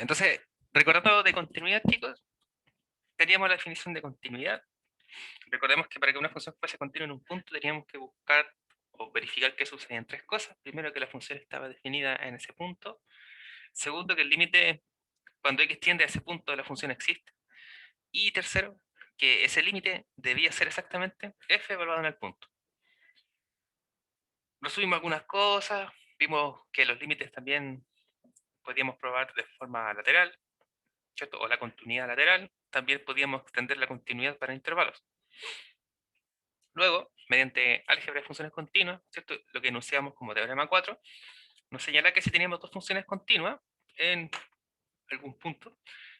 Entonces, recordando de continuidad, chicos, teníamos la definición de continuidad. Recordemos que para que una función fuese continua en un punto teníamos que buscar o verificar que sucedían tres cosas. Primero, que la función estaba definida en ese punto. Segundo, que el límite, cuando x tiende a ese punto, la función existe. Y tercero, que ese límite debía ser exactamente f evaluado en el punto. Resumimos algunas cosas, vimos que los límites también podíamos probar de forma lateral, ¿cierto? O la continuidad lateral. También podíamos extender la continuidad para intervalos. Luego, mediante álgebra de funciones continuas, ¿cierto? Lo que enunciamos como teorema 4, nos señala que si teníamos dos funciones continuas en algún punto,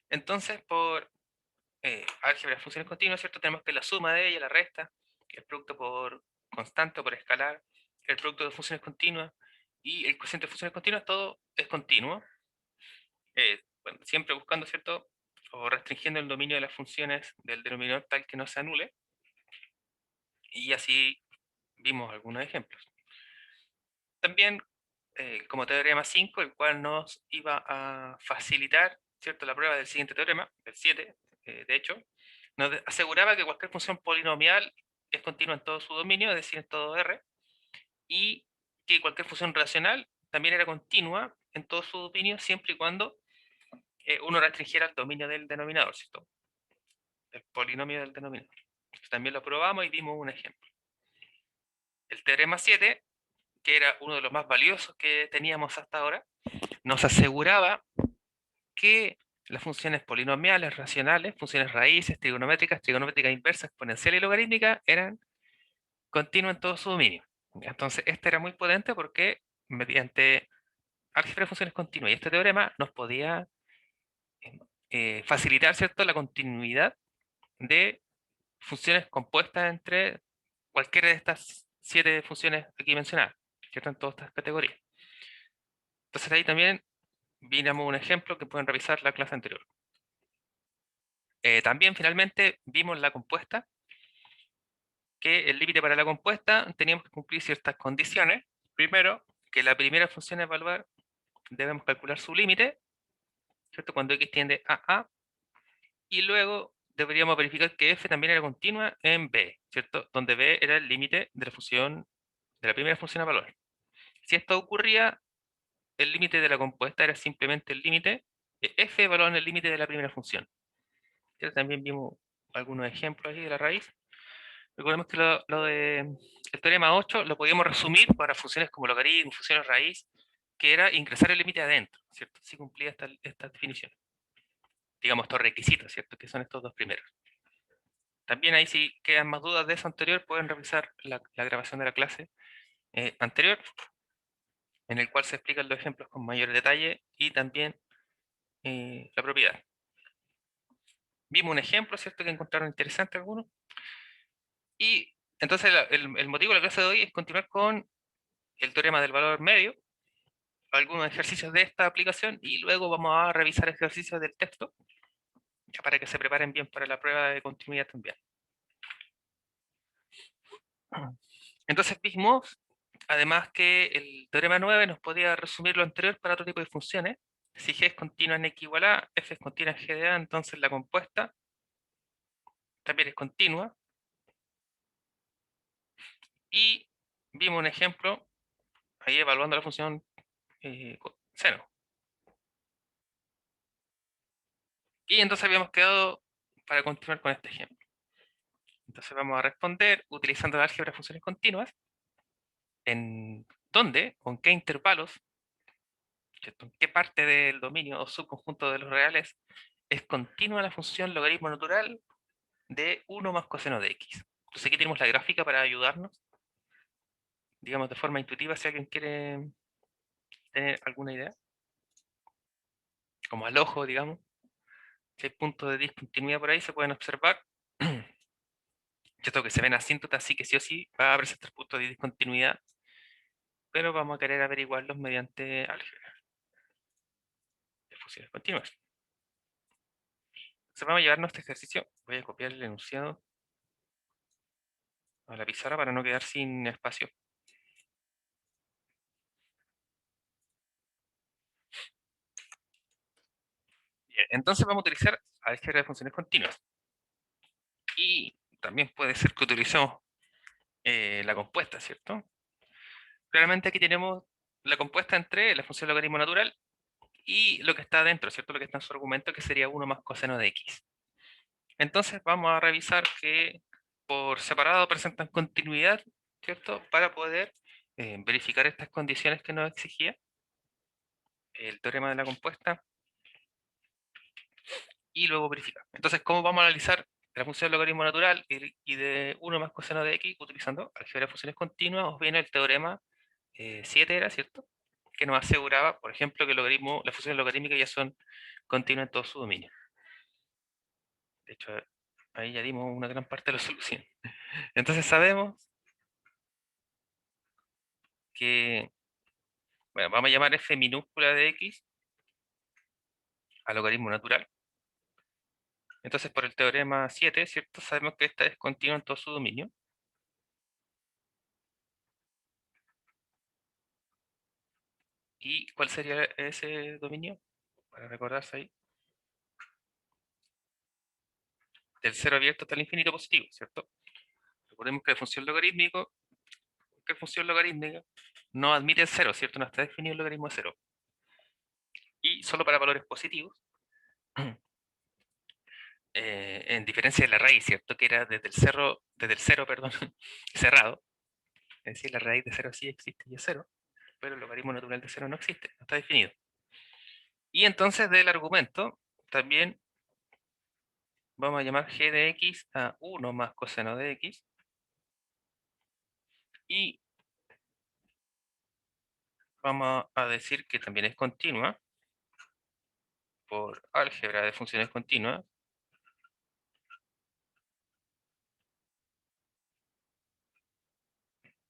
entonces por álgebra de funciones continuas, ¿cierto? Tenemos que la suma de ellas, la resta, el producto por constante o por escalar, el producto de funciones continuas y el cociente de funciones continuas, todo es continuo. Bueno, siempre buscando, ¿cierto? O restringiendo el dominio de las funciones del denominador tal que no se anule. Y así vimos algunos ejemplos. También como teorema 5, el cual nos iba a facilitar, ¿cierto?, la prueba del siguiente teorema, el 7, de hecho, nos aseguraba que cualquier función polinomial es continua en todo su dominio, es decir, en todo R, y que cualquier función racional también era continua en todo su dominio, siempre y cuando uno restringiera el dominio del denominador, ¿cierto? El polinomio del denominador. También lo probamos y vimos un ejemplo. El teorema 7, que era uno de los más valiosos que teníamos hasta ahora, nos aseguraba que las funciones polinomiales, racionales, funciones raíces, trigonométricas, trigonométrica inversa, exponencial y logarítmica eran continuas en todo su dominio. Entonces, este era muy potente porque mediante álgebra de funciones continuas y este teorema nos podía facilitar, ¿cierto?, la continuidad de funciones compuestas entre cualquiera de estas 7 funciones aquí mencionadas, ¿cierto?, en todas estas categorías. Entonces, ahí también vimos un ejemplo que pueden revisar la clase anterior. También finalmente vimos la compuesta, que el límite para la compuesta teníamos que cumplir ciertas condiciones. Primero, que la primera función a evaluar debemos calcular su límite, ¿cierto?, cuando x tiende a A, y luego deberíamos verificar que f también era continua en B, ¿cierto?, donde B era el límite de la función, de la primera función a evaluar. Si esto ocurría, el límite de la compuesta era simplemente el límite de f evaluado en el límite de la primera función. ¿Cierto? También vimos algunos ejemplos ahí de la raíz. Recordemos que lo de el teorema 8 lo podíamos resumir para funciones como logaritmo, funciones raíz, que era ingresar el límite adentro, ¿cierto? Si cumplía esta definición. Digamos, estos requisitos, ¿cierto? Que son estos dos primeros. También ahí, si quedan más dudas de eso anterior, pueden revisar la grabación de la clase anterior, en el cual se explican los ejemplos con mayor detalle y también la propiedad. Vimos un ejemplo, ¿cierto?, que encontraron interesante algunos. Y entonces el motivo de la clase de hoy es continuar con el teorema del valor medio, algunos ejercicios de esta aplicación y luego vamos a revisar ejercicios del texto, ya para que se preparen bien para la prueba de continuidad también. Entonces vimos, además, que el teorema 9 nos podía resumir lo anterior para otro tipo de funciones. Si g es continua en x igual a, f es continua en g de a, entonces la compuesta también es continua. Y vimos un ejemplo ahí evaluando la función seno. Y entonces habíamos quedado para continuar con este ejemplo. Entonces vamos a responder utilizando la álgebra de funciones continuas, en dónde, con qué intervalos, ¿cierto?, en qué parte del dominio o subconjunto de los reales es continua la función logaritmo natural de 1 más coseno de x. Entonces aquí tenemos la gráfica para ayudarnos, digamos, de forma intuitiva, si alguien quiere tener alguna idea, como al ojo, digamos. Si hay puntos de discontinuidad por ahí, se pueden observar. Cierto que se ven asíntotas, así que sí o sí va a presentar puntos de discontinuidad, pero vamos a querer averiguarlos mediante álgebra de funciones continuas. Entonces vamos a llevarnos este ejercicio. Voy a copiar el enunciado a la pizarra para no quedar sin espacio. Bien, entonces vamos a utilizar álgebra de funciones continuas. Y también puede ser que utilicemos la compuesta, ¿cierto? Claramente aquí tenemos la compuesta entre la función logaritmo natural y lo que está adentro, ¿cierto? Lo que está en su argumento, que sería 1 más coseno de x. Entonces vamos a revisar que por separado presentan continuidad, ¿cierto? Para poder verificar estas condiciones que nos exigía el teorema de la compuesta y luego verificar. Entonces, ¿cómo vamos a analizar la función del logaritmo natural y de 1 más coseno de x utilizando álgebra de funciones continuas o bien el teorema 7 era, ¿cierto? Que nos aseguraba, por ejemplo, que las funciones logarítmicas ya son continuas en todo su dominio. De hecho, ahí ya dimos una gran parte de la solución. Entonces sabemos que, bueno, vamos a llamar f minúscula de x al logaritmo natural. Entonces, por el teorema 7, ¿cierto? Sabemos que esta es continua en todo su dominio. ¿Y cuál sería ese dominio? Para recordarse ahí. Del cero abierto hasta el infinito positivo, ¿cierto? Recordemos que la función logarítmica no admite el cero, ¿cierto? No está definido el logaritmo de cero. Y solo para valores positivos, en diferencia de la raíz, ¿cierto? Que era desde el cero, perdón, cerrado. Es decir, la raíz de cero sí existe y es cero, pero el logaritmo natural de cero no existe, no está definido. Y entonces del argumento también vamos a llamar g de x a 1 más coseno de x. Y vamos a decir que también es continua por álgebra de funciones continuas.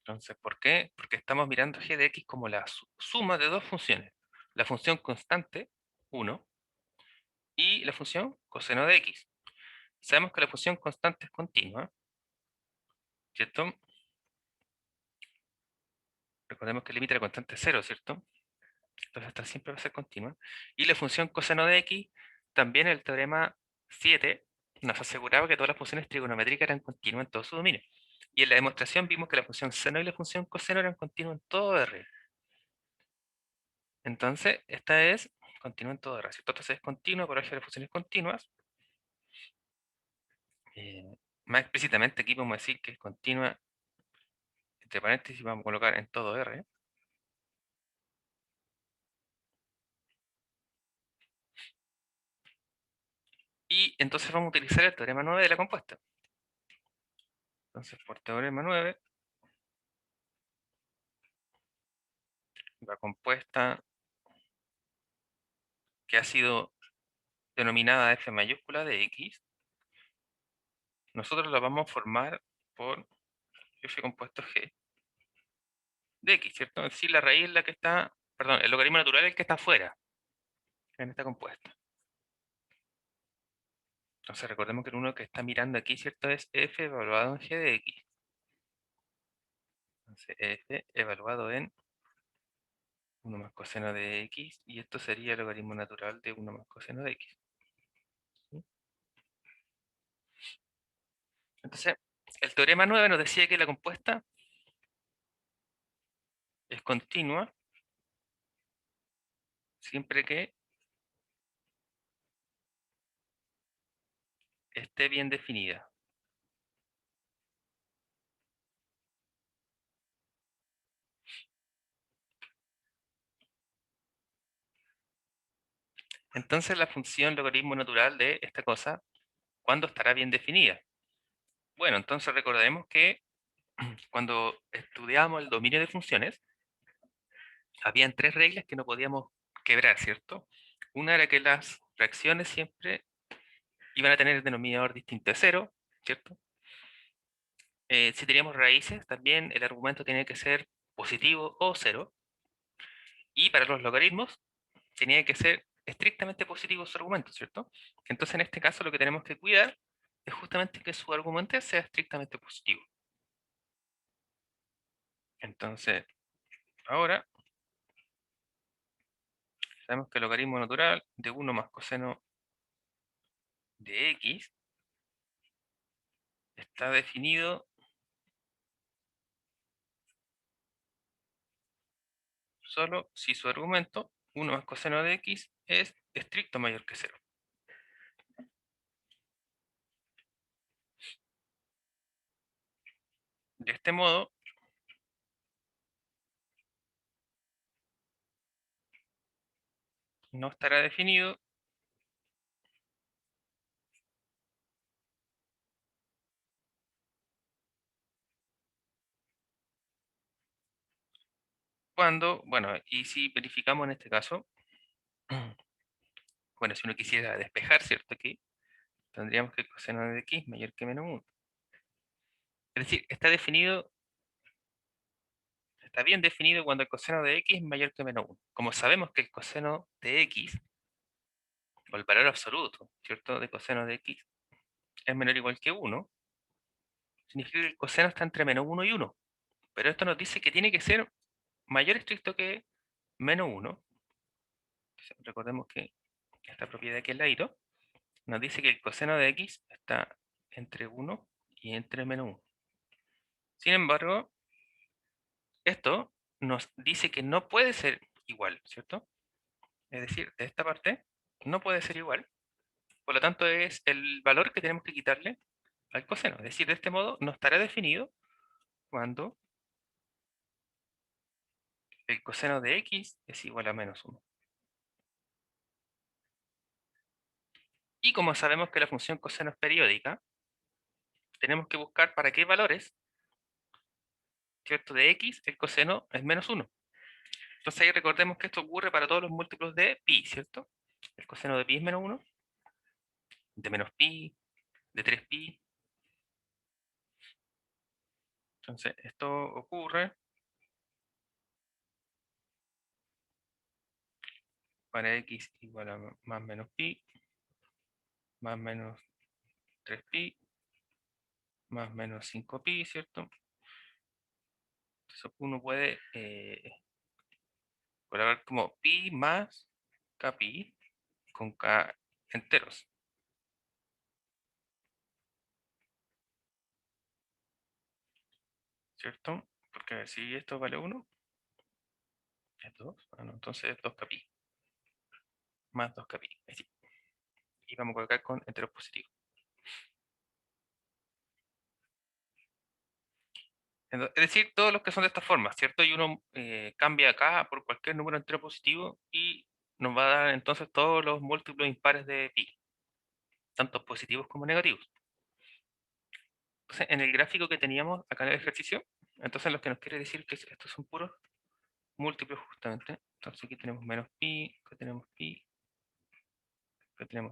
Entonces, ¿por qué? Porque estamos mirando g de x como la suma de dos funciones. La función constante, 1, y la función coseno de x. Sabemos que la función constante es continua, ¿cierto? Recordemos que el límite de la constante es 0, ¿cierto? Entonces esta siempre va a ser continua. Y la función coseno de x, también el teorema 7 nos aseguraba que todas las funciones trigonométricas eran continuas en todo su dominio. Y en la demostración vimos que la función seno y la función coseno eran continuas en todo R. Entonces, esta es continua en todo R, ¿cierto? Entonces es continua por álgebra de funciones continuas. Más explícitamente aquí podemos decir que es continua, entre paréntesis vamos a colocar en todo R. Y entonces vamos a utilizar el teorema 9 de la compuesta. Entonces, por teorema 9, la compuesta que ha sido denominada f mayúscula de x, nosotros la vamos a formar por f compuesto g de x, ¿cierto? Es decir, la raíz es la que está, perdón, el logaritmo natural es el que está afuera en esta compuesta. Entonces recordemos que el uno que está mirando aquí, ¿cierto? Es f evaluado en g de x. Entonces f evaluado en 1 más coseno de x, y esto sería el logaritmo natural de 1 más coseno de x. ¿Sí? Entonces, el teorema 9 nos decía que la compuesta es continua siempre que esté bien definida. Entonces la función logaritmo natural de esta cosa, ¿cuándo estará bien definida? Bueno, entonces recordemos que cuando estudiamos el dominio de funciones, habían tres reglas que no podíamos quebrar, ¿cierto? Una era que las fracciones siempre iban a tener el denominador distinto de cero, ¿cierto? Si teníamos raíces, también el argumento tenía que ser positivo o cero. Y para los logaritmos, tenía que ser estrictamente positivo su argumento, ¿cierto? Entonces, en este caso, lo que tenemos que cuidar es justamente que su argumento sea estrictamente positivo. Entonces, ahora, sabemos que el logaritmo natural de 1 más coseno de x está definido solo si su argumento, 1 más coseno de x, es estricto mayor que 0. De este modo, no estará definido cuando, bueno, y si verificamos en este caso, bueno, si uno quisiera despejar, ¿cierto? Aquí tendríamos que el coseno de x mayor que menos 1. Es decir, está bien definido cuando el coseno de x es mayor que menos 1. Como sabemos que el coseno de x, o el valor absoluto, ¿cierto? De coseno de x es menor o igual que 1, significa que el coseno está entre menos 1 y 1. Pero esto nos dice que tiene que ser mayor estricto que menos 1. Recordemos que esta propiedad aquí al ladito nos dice que el coseno de x está entre 1 y entre menos 1. Sin embargo, esto nos dice que no puede ser igual, ¿cierto? Es decir, de esta parte no puede ser igual. Por lo tanto, es el valor que tenemos que quitarle al coseno. Es decir, de este modo no estará definido cuando el coseno de x es igual a menos 1. Y como sabemos que la función coseno es periódica, tenemos que buscar para qué valores, ¿cierto? De x el coseno es menos 1. Entonces ahí recordemos que esto ocurre para todos los múltiplos de pi, ¿cierto? El coseno de pi es menos 1, de menos pi, de 3pi. Entonces esto ocurre para x igual a más menos pi, más menos 3pi, más menos 5pi, ¿cierto? Entonces uno puede colocar como pi más kpi con k enteros, ¿cierto? Porque a ver si esto vale 1, es 2, no, entonces es 2kpi, más 2kpi, así. Y vamos a colocar con enteros positivos. Es decir, todos los que son de esta forma, ¿cierto? Y uno cambia acá por cualquier número entero positivo y nos va a dar entonces todos los múltiplos impares de pi, tanto positivos como negativos. Entonces, en el gráfico que teníamos acá en el ejercicio, entonces lo que nos quiere decir que estos son puros múltiplos justamente. Entonces aquí tenemos menos pi, acá tenemos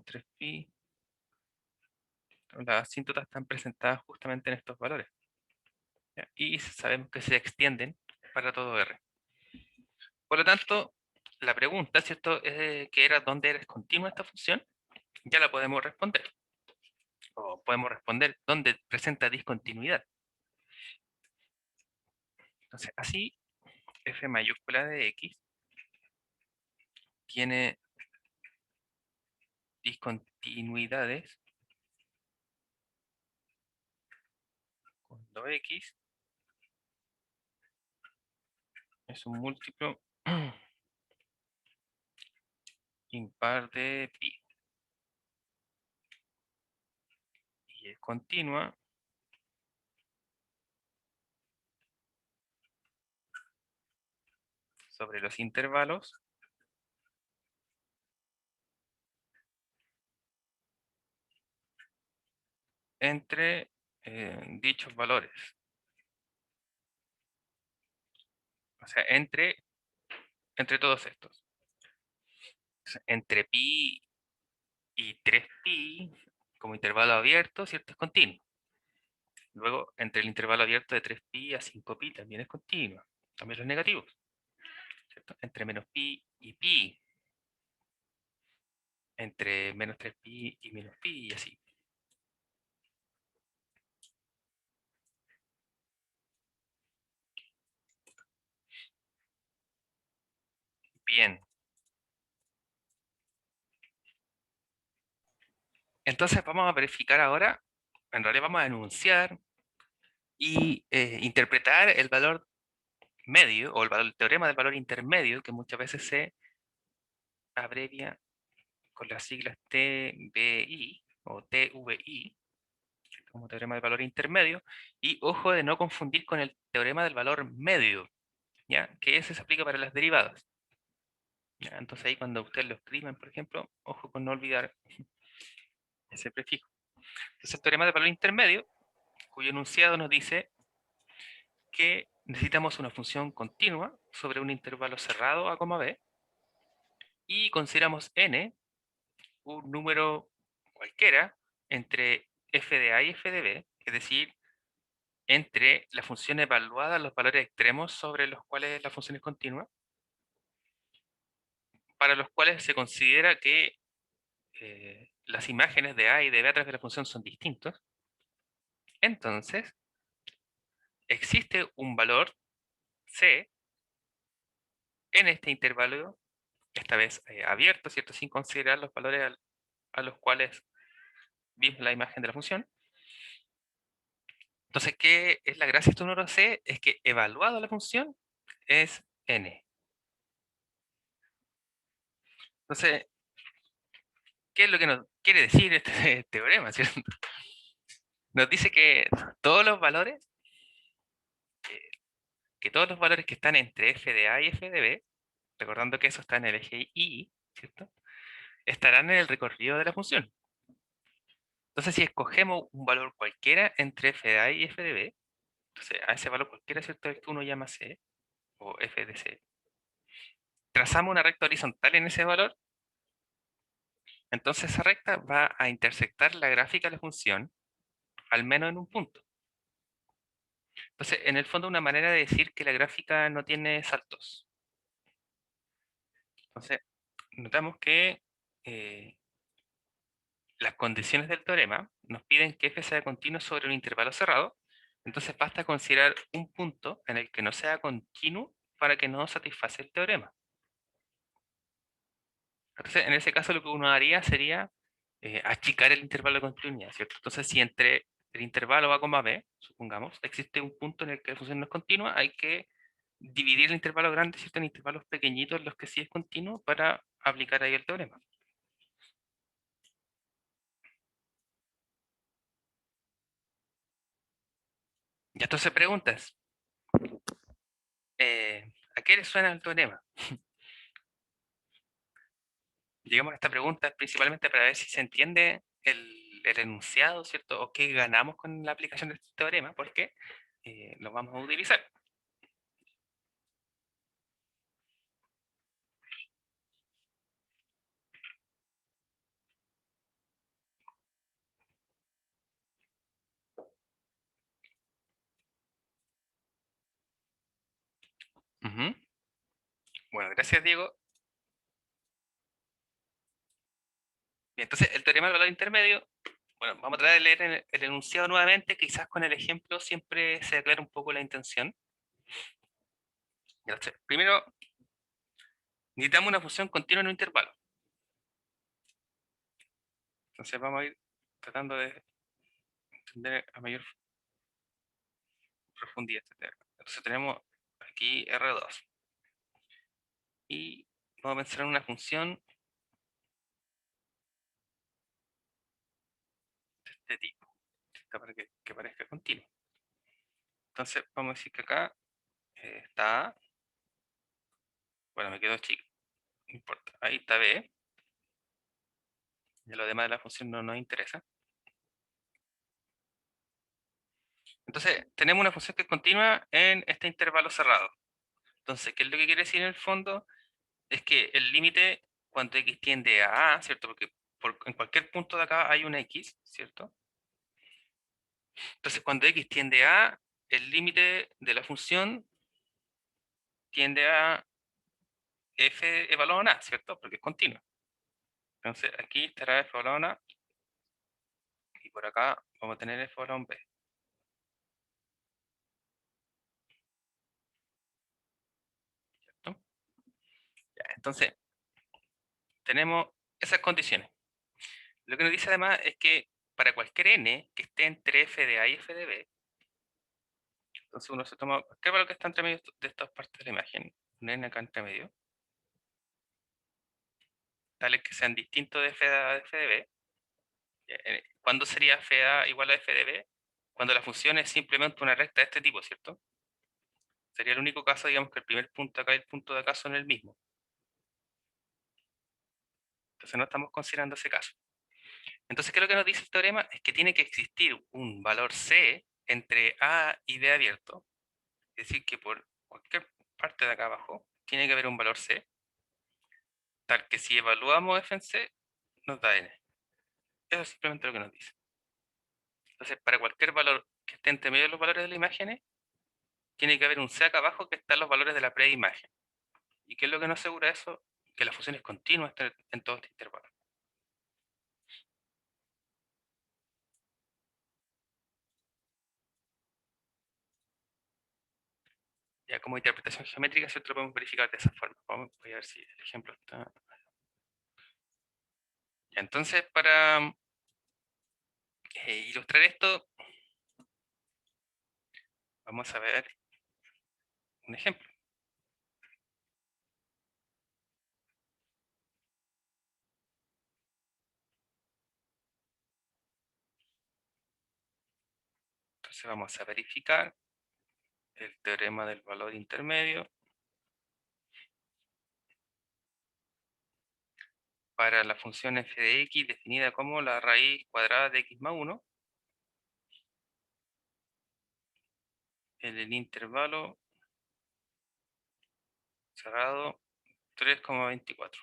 3pi. Las asíntotas están presentadas justamente en estos valores, ¿ya? Y sabemos que se extienden para todo R. Por lo tanto, la pregunta, ¿cierto? Que era ¿dónde es continua esta función? Ya la podemos responder. O podemos responder ¿dónde presenta discontinuidad? Entonces, así, f mayúscula de x tiene discontinuidades cuando x es un múltiplo impar de pi y es continua sobre los intervalos entre dichos valores. O sea, entre todos estos. O sea, entre pi y 3pi como intervalo abierto, ¿cierto? Es continuo. Luego, entre el intervalo abierto de 3pi a 5pi también es continuo. También los negativos, ¿cierto? Entre menos pi y pi, entre menos 3pi y menos pi y así. Bien. Entonces vamos a verificar ahora, en realidad vamos a enunciar y interpretar el valor medio, o el teorema del valor intermedio, que muchas veces se abrevia con las siglas TBI o TVI, como teorema del valor intermedio, y ojo de no confundir con el teorema del valor medio, ¿ya? Que ese se aplica para las derivadas. ¿Ya? Entonces ahí cuando ustedes lo escriben, por ejemplo, ojo con no olvidar ese prefijo. Entonces el teorema del valor intermedio, cuyo enunciado nos dice que necesitamos una función continua sobre un intervalo cerrado a, b, y consideramos n un número cualquiera entre f de a y f de b, es decir, entre la función evaluada, los valores extremos sobre los cuales la función es continua, para los cuales se considera que las imágenes de a y de b a través de la función son distintos. Entonces, existe un valor c en este intervalo, esta vez abierto, ¿cierto? Sin considerar los valores a los cuales vimos la imagen de la función. Entonces, ¿qué es la gracia de este número c? Es que evaluado la función es n. Entonces, ¿qué es lo que nos quiere decir este teorema, ¿cierto? Nos dice todos los valores, eh, que todos los valores que están entre f de a y f de b, recordando que eso está en el eje y, ¿cierto? Estarán en el recorrido de la función. Entonces, si escogemos un valor cualquiera entre f de a y f de b, entonces a ese valor cualquiera, ¿cierto? El que uno llama c, o f de c, trazamos una recta horizontal en ese valor, entonces esa recta va a intersectar la gráfica de la función, al menos en un punto. Entonces, en el fondo, una manera de decir que la gráfica no tiene saltos. Entonces, notamos que las condiciones del teorema nos piden que f sea continuo sobre un intervalo cerrado, entonces basta considerar un punto en el que no sea continuo para que no satisface el teorema. Entonces, en ese caso lo que uno haría sería achicar el intervalo de continuidad, ¿cierto? Entonces, si entre el intervalo a, b, supongamos, existe un punto en el que la función no es continua, hay que dividir el intervalo grande, ¿cierto? En intervalos pequeñitos en los que sí es continuo para aplicar ahí el teorema. Y entonces preguntas, ¿a qué le suena el teorema? Llegamos a esta pregunta principalmente para ver si se entiende el enunciado, ¿cierto? O qué ganamos con la aplicación de este teorema, porque lo vamos a utilizar. Ujú. Bueno, gracias, Diego. Bien, entonces, el teorema del valor intermedio, bueno, vamos a tratar de leer el enunciado nuevamente, quizás con el ejemplo siempre se aclara un poco la intención. Entonces, primero, necesitamos una función continua en un intervalo. Entonces, vamos a ir tratando de entender a mayor profundidad este tema. Entonces, tenemos aquí R2. Y vamos a mencionar una función de este tipo, para que parezca continua. Entonces, vamos a decir que acá está A. Bueno, me quedó chico, no importa. Ahí está B. Y lo demás de la función no nos interesa. Entonces, tenemos una función que es continua en este intervalo cerrado. Entonces, ¿qué es lo que quiere decir en el fondo? Es que el límite, cuando x tiende a A, ¿cierto? Porque en cualquier punto de acá hay una x, ¿cierto? Entonces, cuando x tiende a A, el límite de la función tiende a f evaluado en A, ¿cierto? Porque es continua. Entonces, aquí estará f evaluado en A, y por acá vamos a tener f evaluado en B. ¿Cierto? Ya, entonces, tenemos esas condiciones. Lo que nos dice además es que para cualquier n que esté entre f de a y f de b, entonces uno se toma cualquier valor que está entre medio de estas partes de la imagen, un n acá entre medio, tales que sean distintos de f de a de f de b. ¿Cuándo sería f de a igual a f de b? Cuando la función es simplemente una recta de este tipo, ¿cierto? Sería el único caso, digamos, que el primer punto acá y el punto de acá son el mismo. Entonces no estamos considerando ese caso. Entonces, ¿qué es lo que nos dice el teorema? Es que tiene que existir un valor c entre a y b abierto. Es decir, que por cualquier parte de acá abajo tiene que haber un valor c, tal que si evaluamos f en c, nos da n. Eso es simplemente lo que nos dice. Entonces, para cualquier valor que esté entre medio de los valores de las imágenes, tiene que haber un c acá abajo que están los valores de la preimagen. ¿Y qué es lo que nos asegura eso? Que la función es continua en todo este intervalo. Ya como interpretación geométrica, ¿cierto? Lo podemos verificar de esa forma. Voy a ver si el ejemplo está. Ya, entonces, para ilustrar esto, vamos a ver un ejemplo. Entonces vamos a verificar el teorema del valor intermedio para la función f de x definida como la raíz cuadrada de x más 1 en el intervalo cerrado 3,24.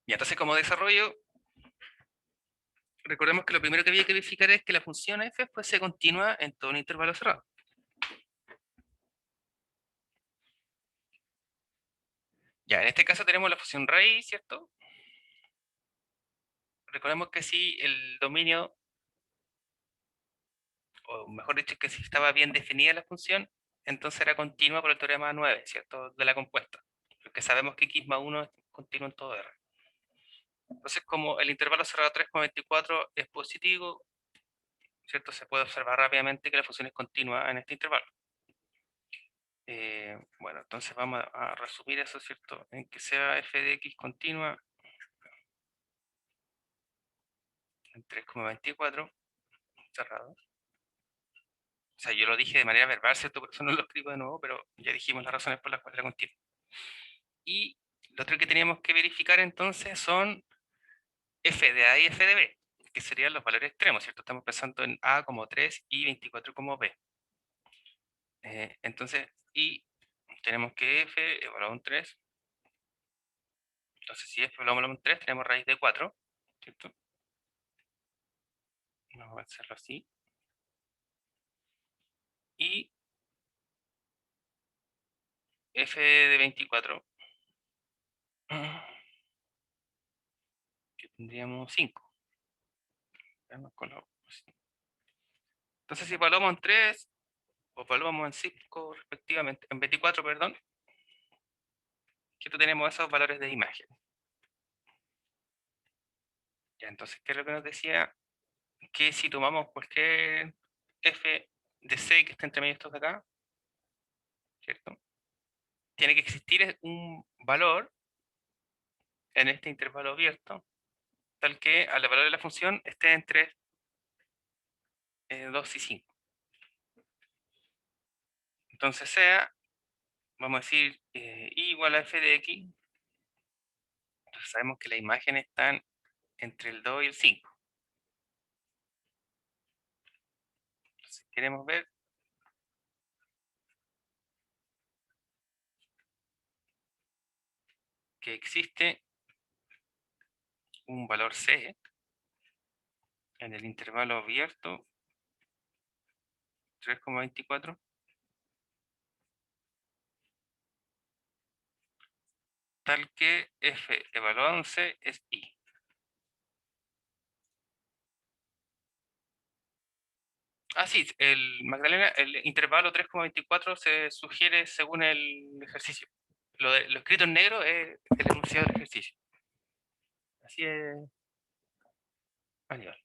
Y entonces como desarrollo, recordemos que lo primero que había que verificar es que la función f fuese continua en todo un intervalo cerrado. Ya, en este caso tenemos la función raíz, ¿cierto? Recordemos que si el dominio, o mejor dicho, que si estaba bien definida la función, entonces era continua por el teorema 9, ¿cierto? De la compuesta. Porque sabemos que x más 1 es continuo en todo R. Entonces, como el intervalo cerrado 3,24 es positivo, ¿cierto? Se puede observar rápidamente que la función es continua en este intervalo. Bueno, entonces vamos a resumir eso, ¿cierto? En que sea f de x continua en 3,24 cerrado. O sea, yo lo dije de manera verbal, ¿cierto? Por eso no lo escribo de nuevo, pero ya dijimos las razones por las cuales era continua. Y lo otro que teníamos que verificar entonces son f de a y f de b, que serían los valores extremos, ¿cierto? Estamos pensando en a como 3 y 24 como b. Entonces, y tenemos que f evaluado en 3. Entonces, si f evaluado en 3, tenemos raíz de 4, ¿cierto? Vamos a hacerlo así. Y f de 24, que tendríamos 5. Entonces, si evaluamos en 3 o evaluamos en 5 respectivamente, en 24, perdón, que tenemos esos valores de imagen. Ya, entonces, ¿qué es lo que nos decía? Que si tomamos cualquier f de c que esté entre medio de estos de acá, ¿cierto? Tiene que existir un valor en este intervalo abierto, tal que al valor de la función esté entre 2 y 5. Entonces sea, vamos a decir, y igual a f de x. Entonces sabemos que las imágenes están entre el 2 y el 5. Entonces queremos ver que existe un valor c en el intervalo abierto 3,24, tal que f evaluado en c es i. Ah, sí, el Magdalena, el intervalo 3,24 se sugiere según el ejercicio. Lo escrito en negro es el enunciado del ejercicio. Así es, Aníbal.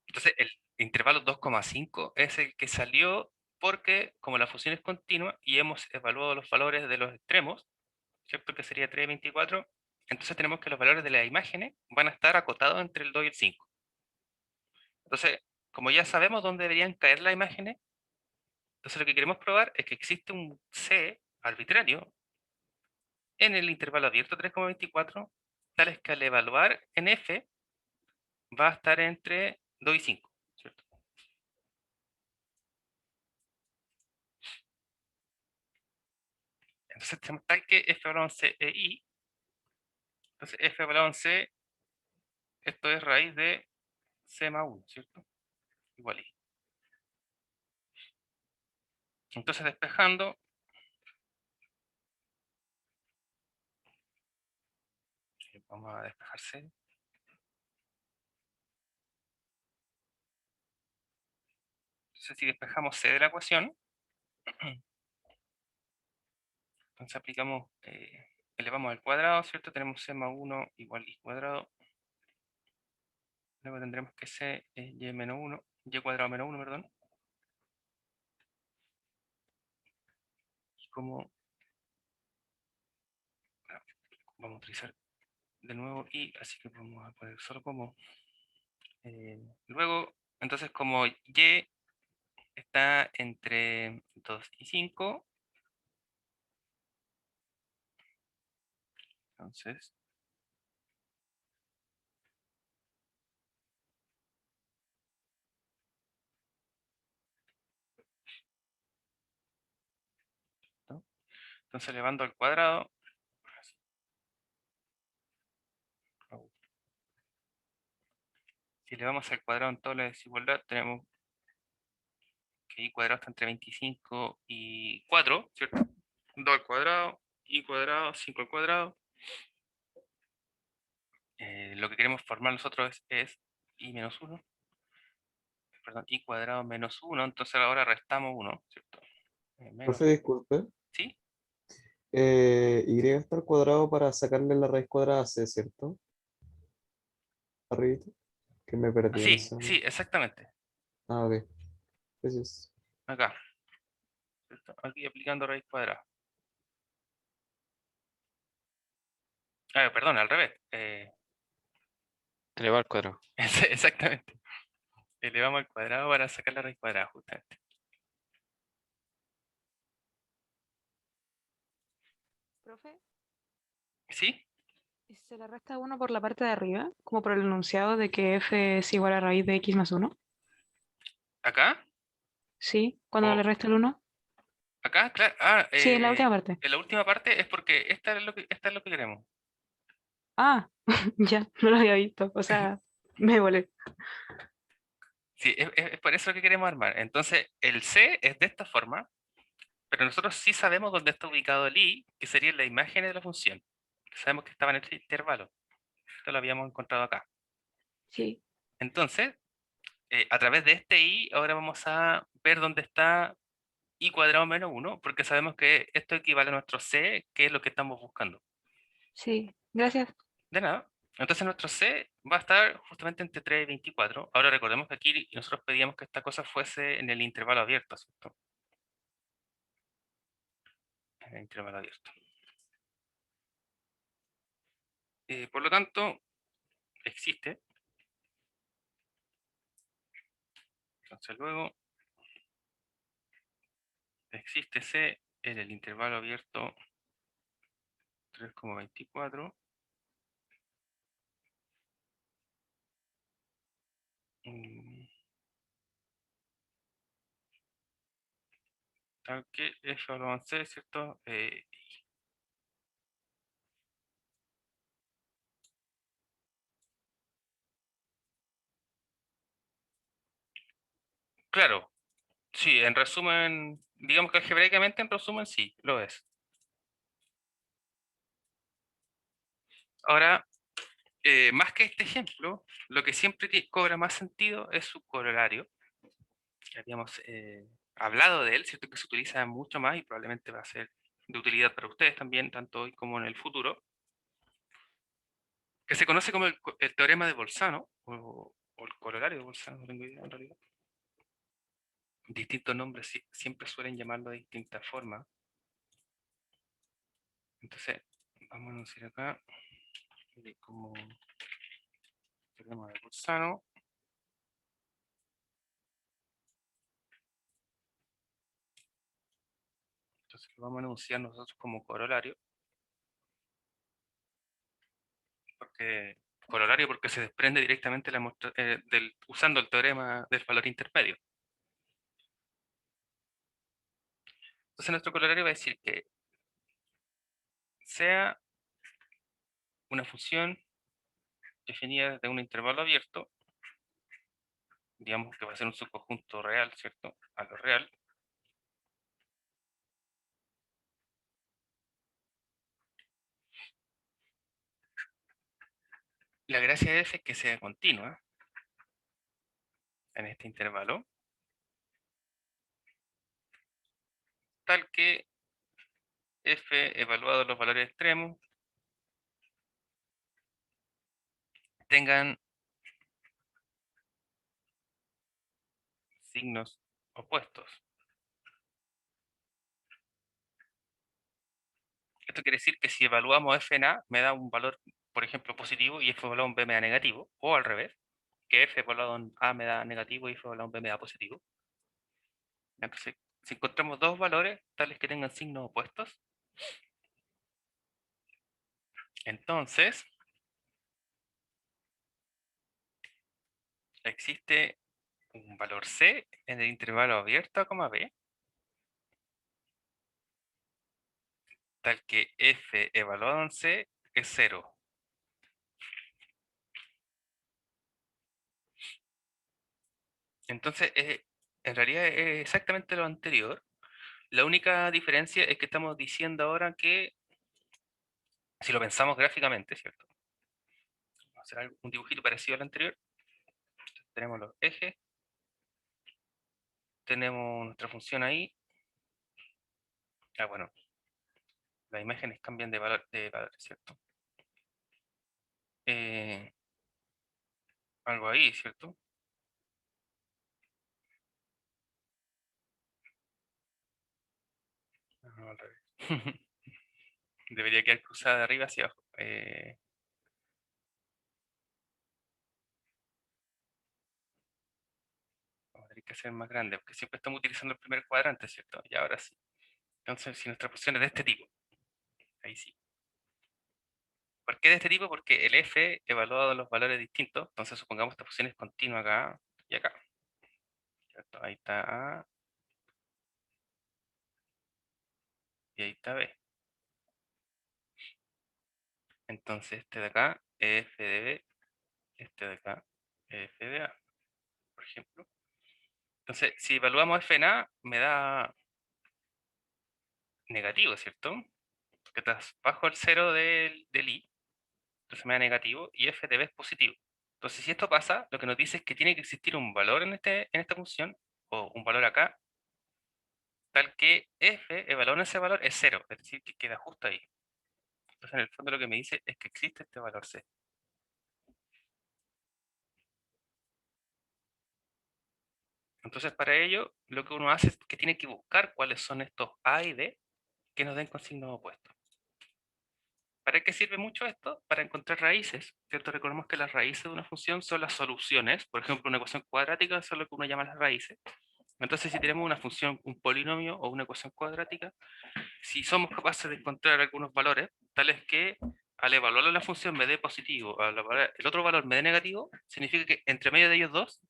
Entonces, el intervalo 2,5 es el que salió porque, como la función es continua y hemos evaluado los valores de los extremos, ¿cierto? Que sería 3,24, entonces tenemos que los valores de las imágenes van a estar acotados entre el 2 y el 5. Entonces, como ya sabemos dónde deberían caer las imágenes, entonces lo que queremos probar es que existe un C arbitrario en el intervalo abierto 3,24, tales que al evaluar en F va a estar entre 2 y 5, ¿cierto? Entonces tenemos tal que F valorado en C e I. Entonces F valorado en C, esto es raíz de C más 1, ¿cierto? Igual I. Entonces despejando, vamos a despejar C. Entonces si despejamos C de la ecuación, entonces aplicamos, elevamos al cuadrado, ¿cierto? Tenemos C más 1 igual I cuadrado. Luego tendremos que C es Y menos 1, Y cuadrado menos 1, perdón. Y como vamos a utilizar de nuevo I, así que vamos a poner solo como. Luego, entonces como Y está entre 2 y 5, entonces, ¿no? Entonces elevando al cuadrado, si elevamos al cuadrado en toda la desigualdad, tenemos que I cuadrado está entre 25 y 4, ¿cierto? 2 al cuadrado, I cuadrado, 5 al cuadrado. Lo que queremos formar nosotros es I menos 1, perdón, I cuadrado menos 1, entonces ahora restamos 1, ¿cierto? Menos, Profe, disculpe. ¿sí? Y está al cuadrado para sacarle la raíz cuadrada a c, ¿cierto? Arribita. Que me perdí en Sí, esa. sí, exactamente. Ah, ok. Gracias. Acá, ¿cierto? Aquí aplicando raíz cuadrada. Perdón, al revés. Elevado al cuadrado. Exactamente. Elevamos al cuadrado para sacar la raíz cuadrada, justamente. Profe, ¿Sí? ¿y si se le resta uno por la parte de arriba, como por el enunciado de que f es igual a raíz de x más uno? ¿Acá? Sí, cuando ¿O le resta el uno. acá? Claro. Sí, en la última parte. En la última parte es porque esta es lo que queremos. Ah, ya, no lo había visto. O sea, me volé. Sí, es por eso que queremos armar. Entonces, el C es de esta forma, pero nosotros sí sabemos dónde está ubicado el I, que sería la imagen de la función. Sabemos que estaba en este intervalo. Esto lo habíamos encontrado acá. Sí, Entonces, a través de este I, ahora vamos a ver dónde está I cuadrado menos 1, porque sabemos que esto equivale a nuestro C, que es lo que estamos buscando. sí, gracias. De nada. Entonces nuestro C va a estar justamente entre 3 y 24. Ahora recordemos que aquí nosotros pedíamos que esta cosa fuese en el intervalo abierto, ¿cierto? En el intervalo abierto. Por lo tanto, existe. Entonces luego, existe C en el intervalo abierto 3,24. Tal que F lo avancé, ¿cierto? Claro, sí, en resumen, digamos que algebraicamente en resumen sí, lo es. Ahora, Más que este ejemplo, lo que siempre cobra más sentido es su corolario. Ya habíamos hablado de él, ¿cierto? Que se utiliza mucho más y probablemente va a ser de utilidad para ustedes también, tanto hoy como en el futuro, que se conoce como el teorema de Bolzano, o el corolario de Bolzano, no tengo idea en realidad. Distintos nombres siempre suelen llamarlo de distintas formas. Entonces, vamos a anunciar acá como teorema de Bolzano. Entonces, lo vamos a anunciar nosotros como corolario. Porque se desprende directamente usando el teorema del valor intermedio. Entonces nuestro corolario va a decir que sea una función definida de un intervalo abierto, digamos que va a ser un subconjunto real, ¿cierto? A lo real. La gracia de f es que sea continua en este intervalo, tal que f evaluado los valores extremos tengan signos opuestos. Esto quiere decir que si evaluamos f en a, me da un valor, por ejemplo, positivo y f evaluado en b me da negativo, o al revés, que f evaluado en a me da negativo y f evaluado en b me da positivo. Entonces, si encontramos dos valores tales que tengan signos opuestos, entonces existe un valor c en el intervalo abierto a, b, tal que f evaluado en c es 0. Entonces, en realidad es exactamente lo anterior. La única diferencia es que estamos diciendo ahora que, si lo pensamos gráficamente, ¿cierto? Vamos a hacer un dibujito parecido al anterior. Tenemos los ejes, tenemos nuestra función ahí. Bueno, las imágenes cambian de valor, ¿cierto? Algo ahí, ¿cierto? No, al revés. Debería quedar cruzada de arriba hacia abajo. Vamos a tener que hacer más grande, porque siempre estamos utilizando el primer cuadrante, ¿cierto? Y ahora sí. Entonces, si nuestra función es de este tipo, ahí sí. ¿Por qué de este tipo? Porque el f evaluado los valores distintos, entonces supongamos esta función es continua acá y acá. ¿Cierto? Ahí está A y ahí está B. Entonces este de acá es f de B, este de acá es f de A, por ejemplo. Entonces, si evaluamos f en A, me da negativo, ¿cierto? Porque estás bajo el cero del i, entonces me da negativo, y f de b es positivo. Entonces, si esto pasa, lo que nos dice es que tiene que existir un valor en esta función, o un valor acá, tal que f, evaluado en ese valor, es cero, es decir, que queda justo ahí. Entonces, en el fondo lo que me dice es que existe este valor c. Entonces, para ello, lo que uno hace es que tiene que buscar cuáles son estos a y b que nos den con signos opuestos. ¿Para qué sirve mucho esto? Para encontrar raíces, ¿cierto? Recordemos que las raíces de una función son las soluciones. Por ejemplo, una ecuación cuadrática es lo que uno llama las raíces. Entonces, si tenemos una función, un polinomio o una ecuación cuadrática, si somos capaces de encontrar algunos valores, tales que al evaluar la función me dé positivo, al evaluar el otro valor me dé negativo, significa que entre medio de ellos dos,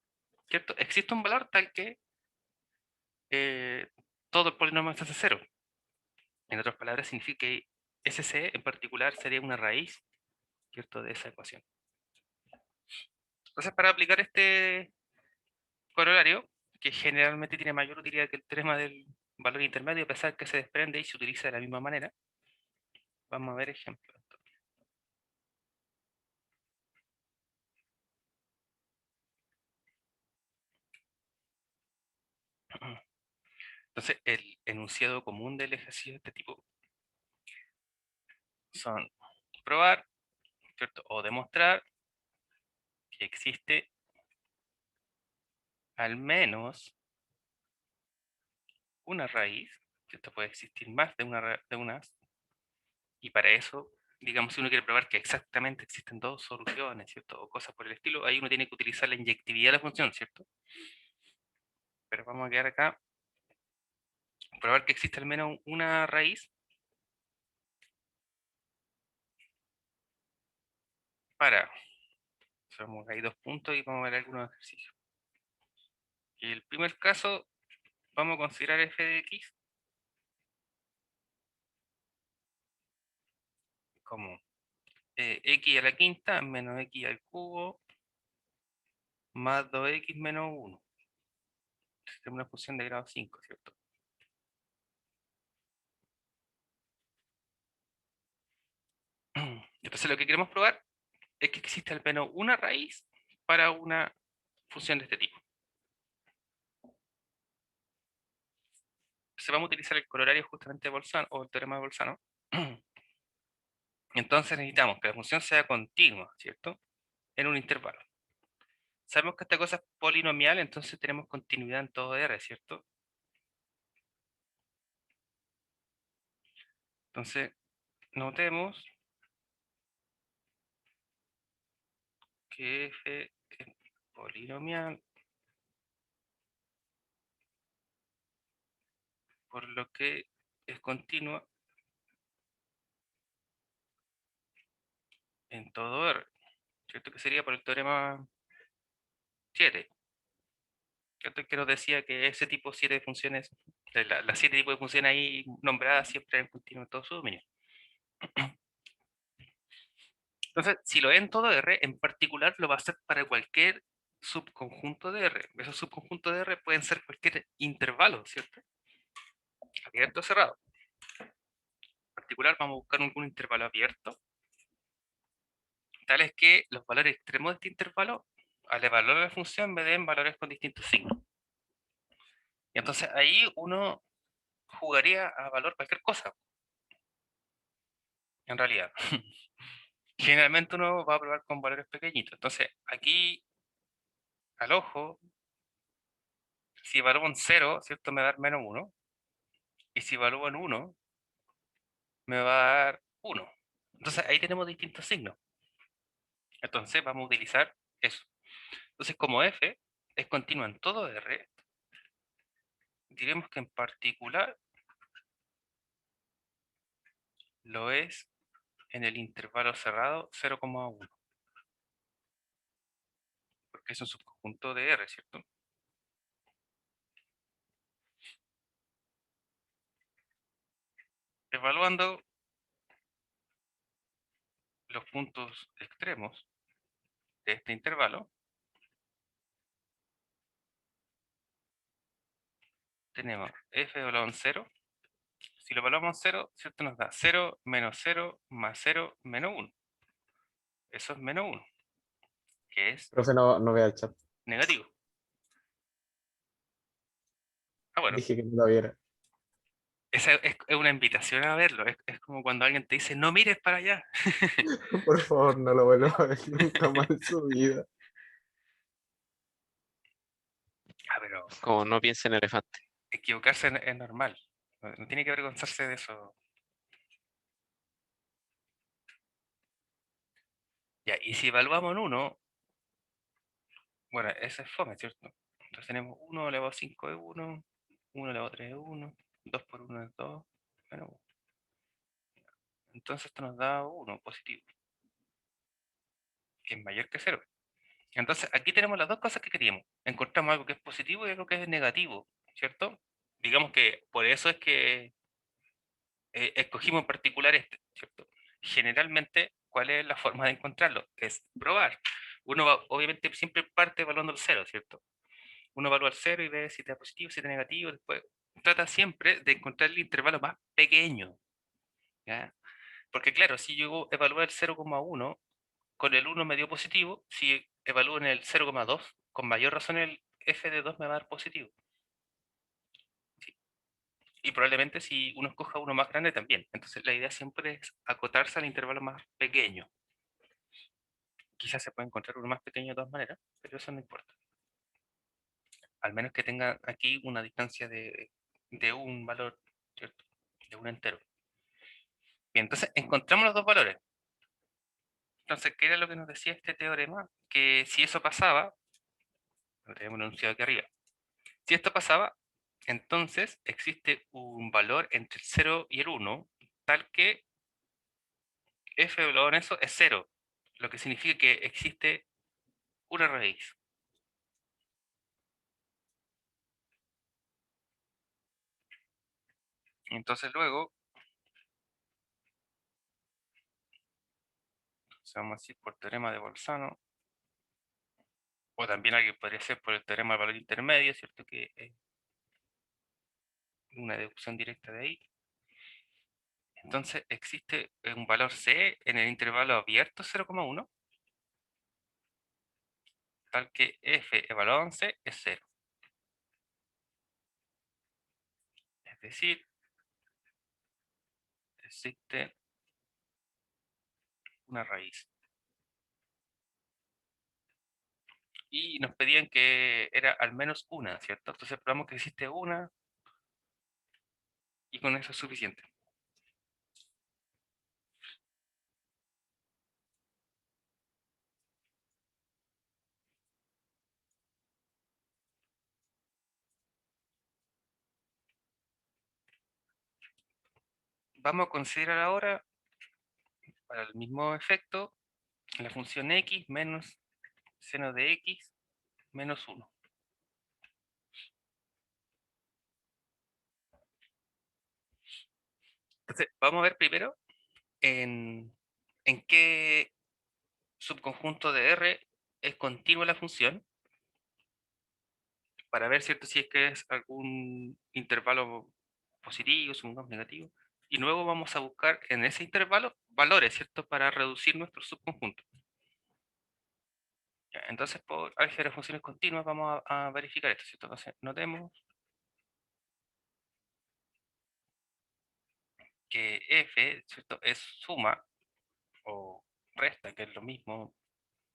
¿cierto? Existe un valor tal que eh, todo el polinomio se hace cero. En otras palabras, significa que ese c en particular sería una raíz, ¿cierto?, de esa ecuación. Entonces, para aplicar este corolario, que generalmente tiene mayor utilidad que el teorema del valor intermedio, a pesar que se desprende y se utiliza de la misma manera, vamos a ver ejemplos. Entonces, el enunciado común del ejercicio de este tipo son probar, ¿cierto? O demostrar que existe al menos una raíz, que esto puede existir más de unas, y para eso, digamos, si uno quiere probar que exactamente existen dos soluciones, ¿cierto? O cosas por el estilo, ahí uno tiene que utilizar la inyectividad de la función, ¿cierto? Pero vamos a quedar acá, probar que existe al menos una raíz para, somos ahí 2 puntos y vamos a ver algunos ejercicios. Y el primer caso, vamos a considerar f de x como x a la quinta menos x al cubo más 2x menos 1. Es una función de grado 5, ¿cierto? Entonces lo que queremos probar es que existe al menos una raíz para una función de este tipo. Entonces vamos a utilizar el corolario justamente de Bolzano, o el teorema de Bolzano. Entonces necesitamos que la función sea continua, ¿cierto? En un intervalo. Sabemos que esta cosa es polinomial, entonces tenemos continuidad en todo R, ¿cierto? Entonces, notemos que f es polinomial, por lo que es continua en todo R, ¿cierto? Que sería por el teorema 7, ¿cierto? Que nos decía que ese tipo 7 de funciones, las 7 tipos de funciones ahí nombradas siempre en continuo en todo su dominio. Entonces, si lo es en todo R, en particular lo va a hacer para cualquier subconjunto de R. Esos subconjuntos de R pueden ser cualquier intervalo, ¿cierto? Abierto o cerrado. En particular vamos a buscar algún intervalo abierto, tal es que los valores extremos de este intervalo, al evaluar la función, me den valores con distintos signos. Y entonces ahí uno jugaría a valor cualquier cosa, en realidad. Generalmente uno va a probar con valores pequeñitos. Entonces, aquí, al ojo, si evalúo en 0, ¿cierto? Me va a dar menos 1. Y si evalúo en 1, me va a dar 1. Entonces, ahí tenemos distintos signos. Entonces, vamos a utilizar eso. Entonces, como f es continua en todo R, diremos que en particular lo es en el intervalo cerrado 0,1. Porque es un subconjunto de R, ¿cierto? Evaluando los puntos extremos de este intervalo, tenemos f evaluado en 0. Si lo evaluamos en 0, ¿cierto? Nos da 0 menos 0 más 0 menos 1. Eso es menos 1, que es Profe, no vea el chat. negativo. Ah, bueno, Dije que no lo viera. esa es una invitación a verlo. Es como cuando alguien te dice, no mires para allá. Por favor, no lo vuelva a ver nunca más en su vida. Ah, pero Como no piensa en elefante. equivocarse es normal. No tiene que avergonzarse de eso. Ya, y si evaluamos en 1, bueno, ese es fome, ¿cierto? Entonces tenemos 1 elevado a 5 es 1, 1 elevado a 3 es 1, 2 por 1 es 2, menos 1. Entonces esto nos da 1 positivo, que es mayor que 0. Entonces aquí tenemos las dos cosas que queríamos. Encontramos algo que es positivo y algo que es negativo, ¿cierto? Digamos que por eso es que escogimos en particular este, ¿cierto? Generalmente, ¿cuál es la forma de encontrarlo? Es probar. Uno va, obviamente siempre parte evaluando el 0, ¿cierto? Uno evalúa el 0 y ve si está positivo, si está negativo, después trata siempre de encontrar el intervalo más pequeño, ¿ya? Porque claro, si yo evalúo el 0,1, con el 1 me dio positivo, si evalúo en el 0,2, con mayor razón el f de 2 me va a dar positivo. ¿Sí? Y probablemente si uno escoja uno más grande también. Entonces la idea siempre es acotarse al intervalo más pequeño. Quizás se puede encontrar uno más pequeño de todas maneras, pero eso no importa. Al menos que tenga aquí una distancia de un valor, ¿cierto? De un entero. Bien, entonces encontramos los dos valores. Entonces, ¿qué era lo que nos decía este teorema? Que si eso pasaba, lo tenemos enunciado aquí arriba, si esto pasaba, entonces existe un valor entre el 0 y el 1, tal que f de valor en eso es 0, lo que significa que existe una raíz. Entonces luego, vamos a decir por teorema de Bolzano, o también alguien podría ser por el teorema del valor intermedio, ¿cierto? Que es una deducción directa de ahí. Entonces existe un valor C en el intervalo abierto 0,1, tal que f evaluado en C es 0. Es decir, existe una raíz. Y nos pedían que era al menos una, ¿cierto? Entonces probamos que existe una y con eso es suficiente. Vamos a considerar ahora, para el mismo efecto, la función x menos seno de x menos 1. Entonces, vamos a ver primero en qué subconjunto de R es continua la función, para ver, ¿cierto?, si es que es algún intervalo positivo, segundo negativo. Y luego vamos a buscar en ese intervalo valores, ¿cierto?, para reducir nuestro subconjunto. Ya, entonces, por álgebra de funciones continuas vamos a verificar esto, ¿cierto? Entonces, notemos que f, ¿cierto?, es suma o resta, que es lo mismo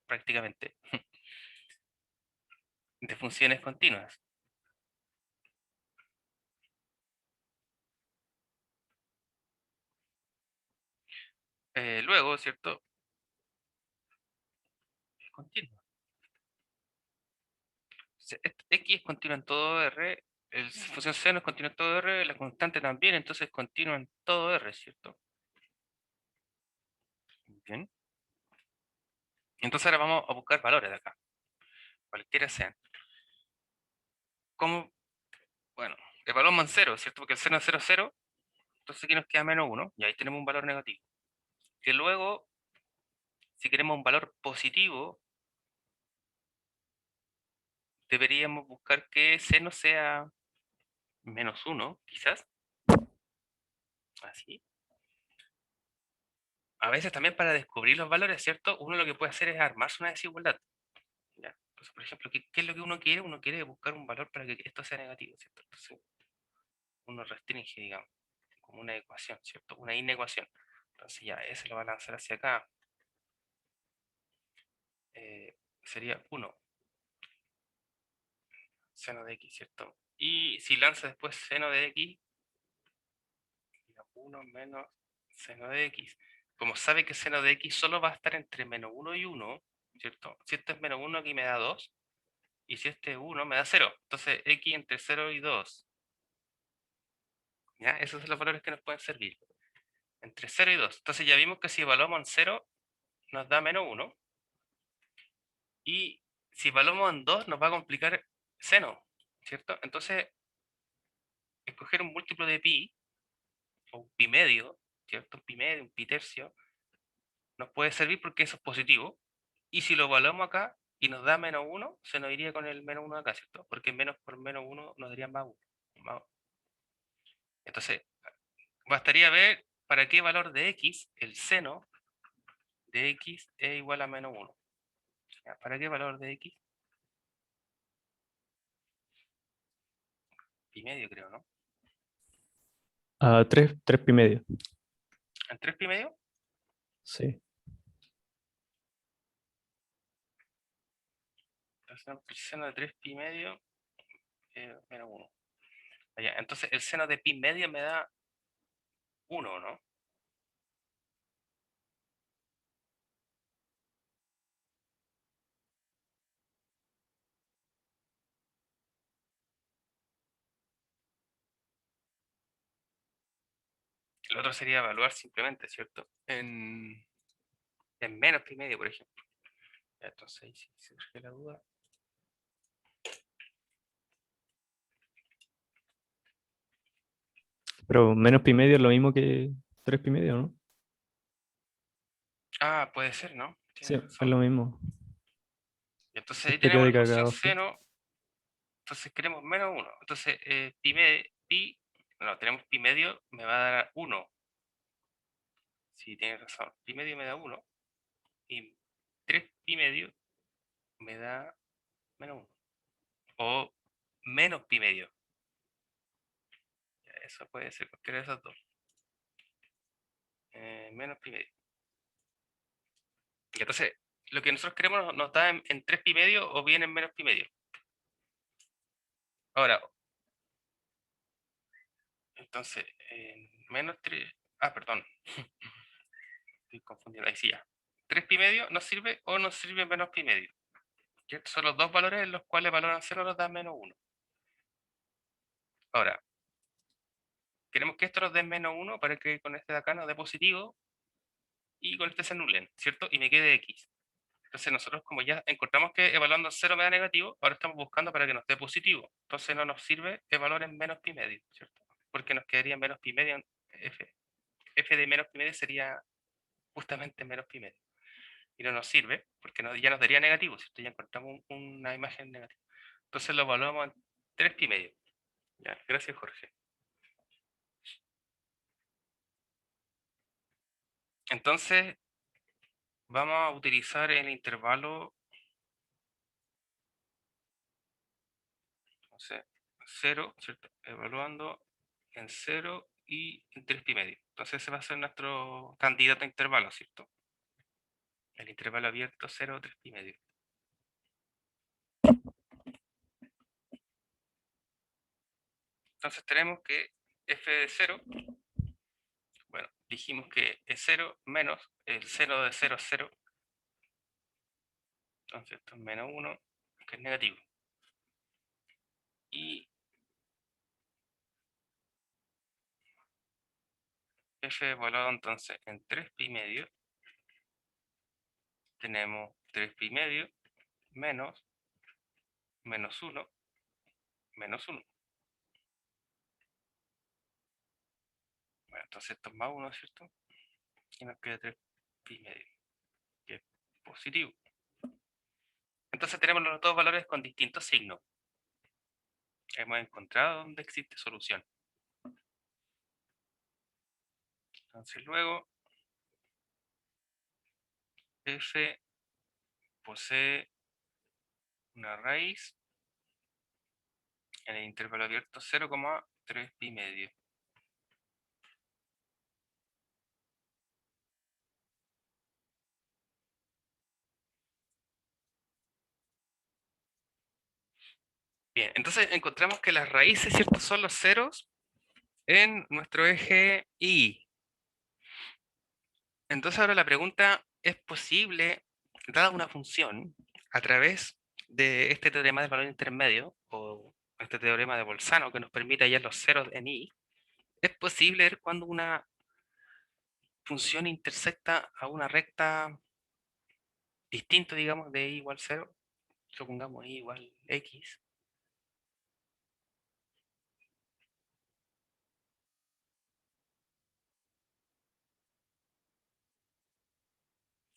prácticamente, de funciones continuas. Luego, ¿cierto?, es continua. X es continua en todo R, el función seno es continua en todo R, la constante también, entonces es continua en todo R, ¿cierto? Bien. Entonces ahora vamos a buscar valores de acá, cualquiera sean. ¿Cómo? Bueno, evaluamos en 0, ¿cierto? Porque el seno es 0, 0, entonces aquí nos queda menos 1, y ahí tenemos un valor negativo. Que luego, si queremos un valor positivo, deberíamos buscar que seno sea menos 1, quizás. Así. A veces también para descubrir los valores, ¿cierto? Uno lo que puede hacer es armarse una desigualdad. ¿Ya? Entonces, por ejemplo, ¿qué es lo que uno quiere? Uno quiere buscar un valor para que esto sea negativo, ¿cierto? Entonces, uno restringe, digamos, como una ecuación, ¿cierto? Una inecuación. Entonces ya, ese lo va a lanzar hacia acá. Sería 1 seno de x, ¿cierto? Y si lanza después seno de x, 1 menos seno de x. Como sabe que seno de x solo va a estar entre menos 1 y 1, ¿cierto? Si este es menos 1, aquí me da 2. Y si este es 1, me da 0. Entonces, x entre 0 y 2. ¿Ya? Esos son los valores que nos pueden servir. Entre 0 y 2. Entonces ya vimos que si evaluamos en 0, nos da menos 1. Y si evaluamos en 2, nos va a complicar seno, ¿cierto? Entonces, escoger un múltiplo de pi, o un pi medio, ¿cierto? Un pi medio, un pi tercio, nos puede servir porque eso es positivo. Y si lo evaluamos acá y nos da menos 1, se nos iría con el menos 1 acá, ¿cierto? Porque menos por menos 1 nos daría más 1. Entonces, bastaría ver para qué valor de x el seno de x es igual a menos 1. ¿Para qué valor de x? Pi medio creo, ¿no? A 3 pi medio. ¿En 3 pi medio? Sí. Entonces tenemos que el seno de 3 pi medio menos 1. Entonces el seno de pi medio me da 1, ¿no? El otro sería evaluar simplemente, ¿cierto? En menos pi medio, por ejemplo. Ya, entonces ahí sí surge la duda. Pero menos pi medio es lo mismo que 3 pi medio, ¿no? Ah, puede ser, ¿no? Sí, Tienes es razón. lo mismo. Y entonces Es ahí tenemos la periódica función cada dos. seno. Entonces queremos menos 1. Entonces no, tenemos pi medio me va a dar 1. Sí, tienes razón. Pi medio me da 1. Y 3 pi medio me da menos 1. O menos pi medio. Ya, eso puede ser cualquiera de esas dos. Menos pi medio. Y entonces, lo que nosotros queremos nos da en 3 pi medio o bien en menos pi medio. Ahora, entonces, menos 3. Ah, perdón. Estoy confundiendo. Ahí sí ya. 3 pi medio nos sirve o nos sirve menos pi medio. Que estos son los dos valores en los cuales valoran 0 nos da menos 1. Ahora, queremos que esto nos dé menos 1 para que con este de acá nos dé positivo y con este se anulen, ¿cierto? Y me quede x. Entonces nosotros como ya encontramos que evaluando 0 me da negativo, ahora estamos buscando para que nos dé positivo. Entonces no nos sirve evaluar en menos pi medio, ¿cierto? Porque nos quedaría menos pi medio en f. F de menos pi medio sería justamente menos pi medio. Y no nos sirve porque ya nos daría negativo, ¿cierto? Ya encontramos una imagen negativa. Entonces lo evaluamos en 3 pi medio. Ya, gracias Jorge. Entonces vamos a utilizar el intervalo, entonces, 0, ¿cierto? Evaluando en 0 y en 3 pi medio. Entonces ese va a ser nuestro candidato a intervalo, ¿cierto? El intervalo abierto 0, 3 pi medio. Entonces tenemos que f de 0, bueno, dijimos que es 0 menos el seno de 0 es 0. Entonces esto es menos 1, que es negativo. Y f evaluado entonces en 3 pi medio, tenemos 3 pi medio menos 1 menos 1. Bueno, entonces esto es más 1, ¿cierto? Y nos queda 3 pi medio, que es positivo. Entonces tenemos los dos valores con distintos signos. Hemos encontrado dónde existe solución. Entonces luego, f posee una raíz en el intervalo abierto 0,3 pi medio. Bien, entonces encontramos que las raíces, ¿cierto? Son los ceros en nuestro eje Y. Entonces ahora la pregunta, ¿es posible, dada una función, a través de este teorema del valor intermedio, o este teorema de Bolzano que nos permite hallar los ceros en Y, es posible ver cuando una función intersecta a una recta distinta, digamos, de Y igual 0, supongamos Y igual X?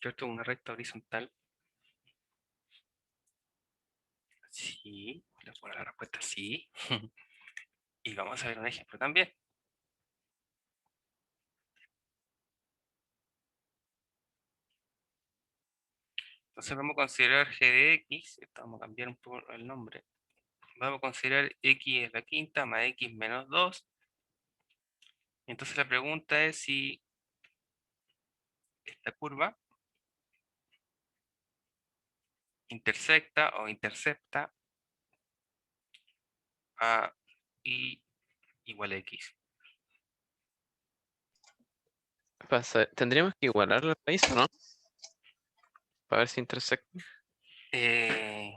¿Cierto? Una recta horizontal. Sí, la respuesta es sí. Y vamos a ver un ejemplo también. Entonces vamos a considerar g de x, vamos a cambiar un poco el nombre. Vamos a considerar x es la quinta más x menos 2 Entonces la pregunta es si esta curva intersecta o intercepta a y igual a x. Tendríamos que igualar la raíz, ¿o no? Para ver si intersecta. Eh,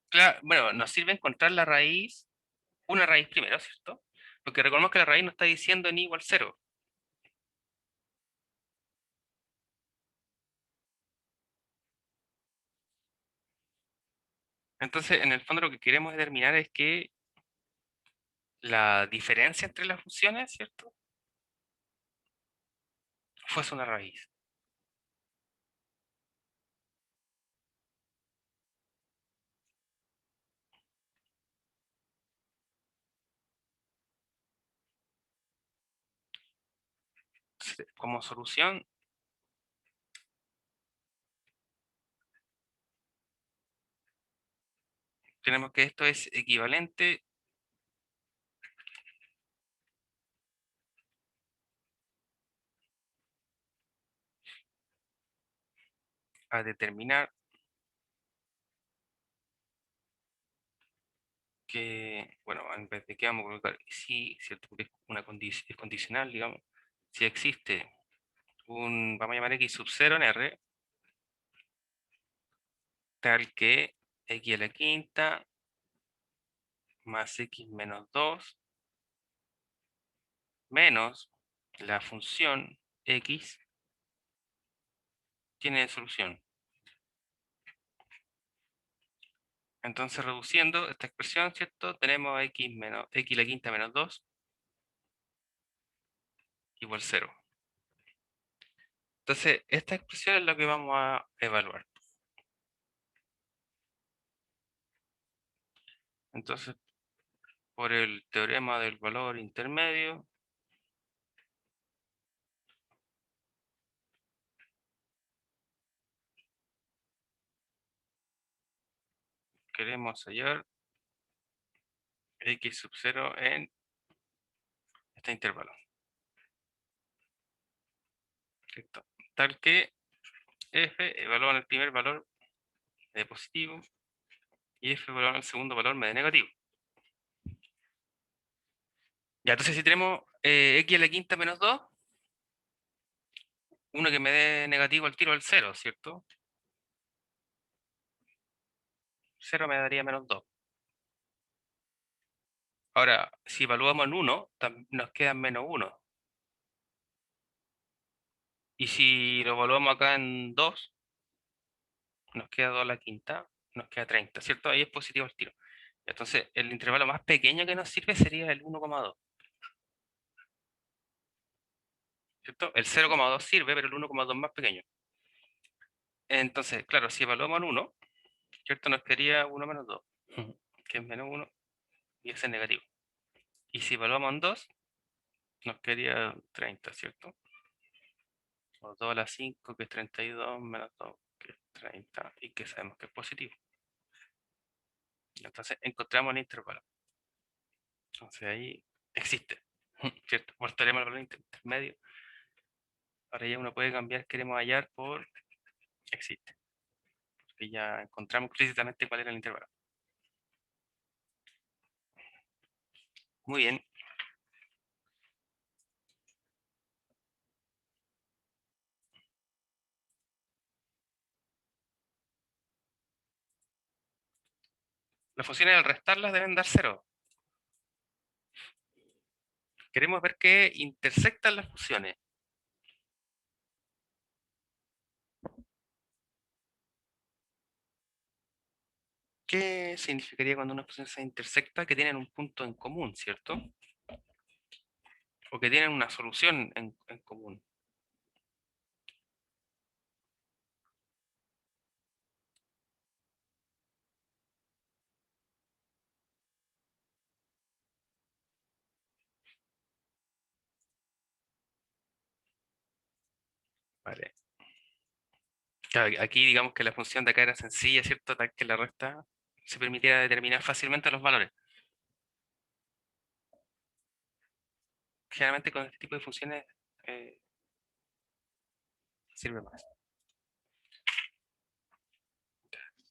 claro, bueno, nos sirve encontrar la raíz, una raíz primero, ¿cierto? Porque recordemos que la raíz nos está diciendo n igual 0. Entonces, en el fondo lo que queremos determinar es que la diferencia entre las funciones, ¿cierto? Fuese una raíz. Como solución, tenemos que esto es equivalente a determinar que, bueno, en vez de que vamos a colocar sí, ¿cierto? Porque es una es condicional, digamos. Si existe un, vamos a llamar x sub 0 en R, tal que x a la quinta más x menos 2 menos la función x tiene solución. Entonces, reduciendo esta expresión, ¿cierto? Tenemos x menos x a la quinta menos 2 igual 0. Entonces, esta expresión es lo que vamos a evaluar. Entonces, por el teorema del valor intermedio, queremos hallar x sub 0 en este intervalo. ¿Cierto? Tal que f evalúa en el primer valor de positivo y f evalúa en el segundo valor de negativo. Ya, entonces si tenemos x a la quinta menos 2, uno que me dé negativo al tiro al 0, ¿cierto? 0 me daría menos 2. Ahora, si evaluamos en 1, nos queda menos 1. Y si lo evaluamos acá en 2, nos queda 2 a la quinta, nos queda 30, ¿cierto? Ahí es positivo el tiro. Entonces, el intervalo más pequeño que nos sirve sería el 1,2. ¿Cierto? El 0,2 sirve, pero el 1,2 es más pequeño. Entonces, claro, si evaluamos en 1, ¿cierto? Nos quedaría 1 menos 2, que es menos 1, y ese es negativo. Y si evaluamos en 2, nos quedaría 30, ¿cierto? O 2 a la 5, que es 32, menos 2, que es 30, y que sabemos que es positivo. Entonces, encontramos el intervalo. Entonces, ahí existe, ¿cierto? Voltaremos al valor intermedio. Ahora ya uno puede cambiar, queremos hallar por existe. Porque ya encontramos explícitamente cuál era el intervalo. Muy bien. Las funciones al restarlas deben dar 0. Queremos ver qué intersectan las funciones. ¿Qué significaría cuando una función se intersecta? Que tienen un punto en común, ¿cierto? O que tienen una solución en común. Vale. Claro, aquí digamos que la función de acá era sencilla, ¿cierto? Tal que la resta se permitiera determinar fácilmente los valores. generalmente con este tipo de funciones sirve más.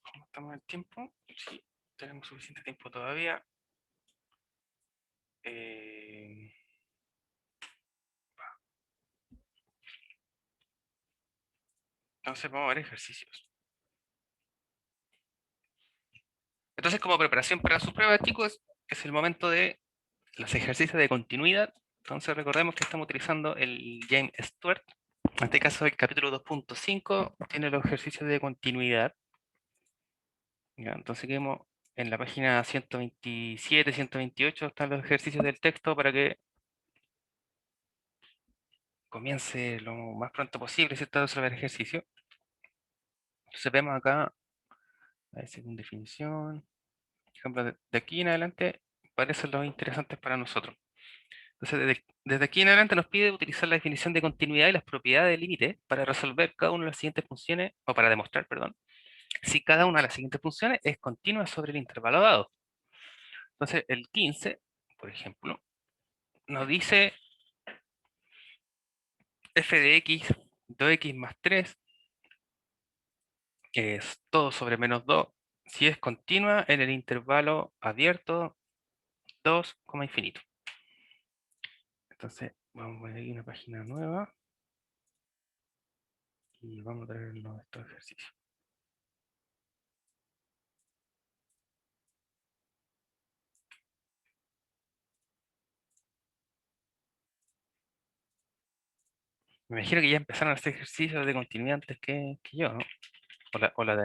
¿Cómo estamos en tiempo? Sí, tenemos suficiente tiempo todavía. Entonces vamos a ver ejercicios. Entonces, como preparación para su prueba, chicos, es el momento de los ejercicios de continuidad. Entonces recordemos que estamos utilizando el James Stewart. En este caso el capítulo 2.5 tiene los ejercicios de continuidad. Ya, entonces quedemos en la página 127, 128, están los ejercicios del texto para que comience lo más pronto posible, ¿cierto? A resolver ejercicio. Entonces vemos acá, a ver, según definición, por ejemplo, de aquí en adelante parecen los interesantes para nosotros. Entonces, desde aquí en adelante nos pide utilizar la definición de continuidad y las propiedades del límite para resolver cada una de las siguientes funciones, o para demostrar, perdón, si cada una de las siguientes funciones es continua sobre el intervalo dado. Entonces, el 15, por ejemplo, nos dice f de x, 2x más 3, que es todo sobre menos 2, si es continua en el intervalo abierto 2, infinito. Entonces, vamos a poner aquí una página nueva y vamos a traernos estos ejercicios. Me imagino que ya empezaron a hacer ejercicios de continuidad antes que yo, ¿no? O la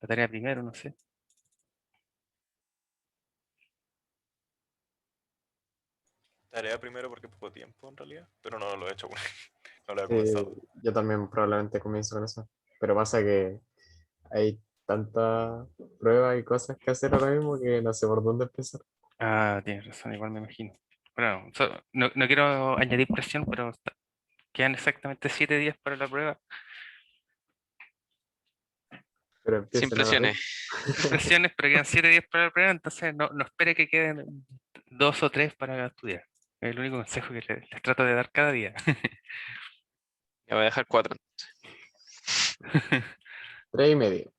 tarea primero, no sé. Tarea primero porque poco tiempo en realidad, pero no lo he hecho aún. No lo he Sí, comenzado. yo también probablemente comienzo con eso. Pero pasa que hay tantas pruebas y cosas que hacer ahora mismo que no sé por dónde empezar. Ah, tienes razón, igual me imagino. Bueno, no quiero añadir presión, pero quedan exactamente 7 días para la prueba. Pero Sin empiecen ahora mismo. presiones. Sin presiones, pero quedan 7 días para la prueba, entonces no espere que queden 2 o 3 para estudiar. Es el único consejo que les trato de dar cada día. Ya voy a dejar 4. 3:30.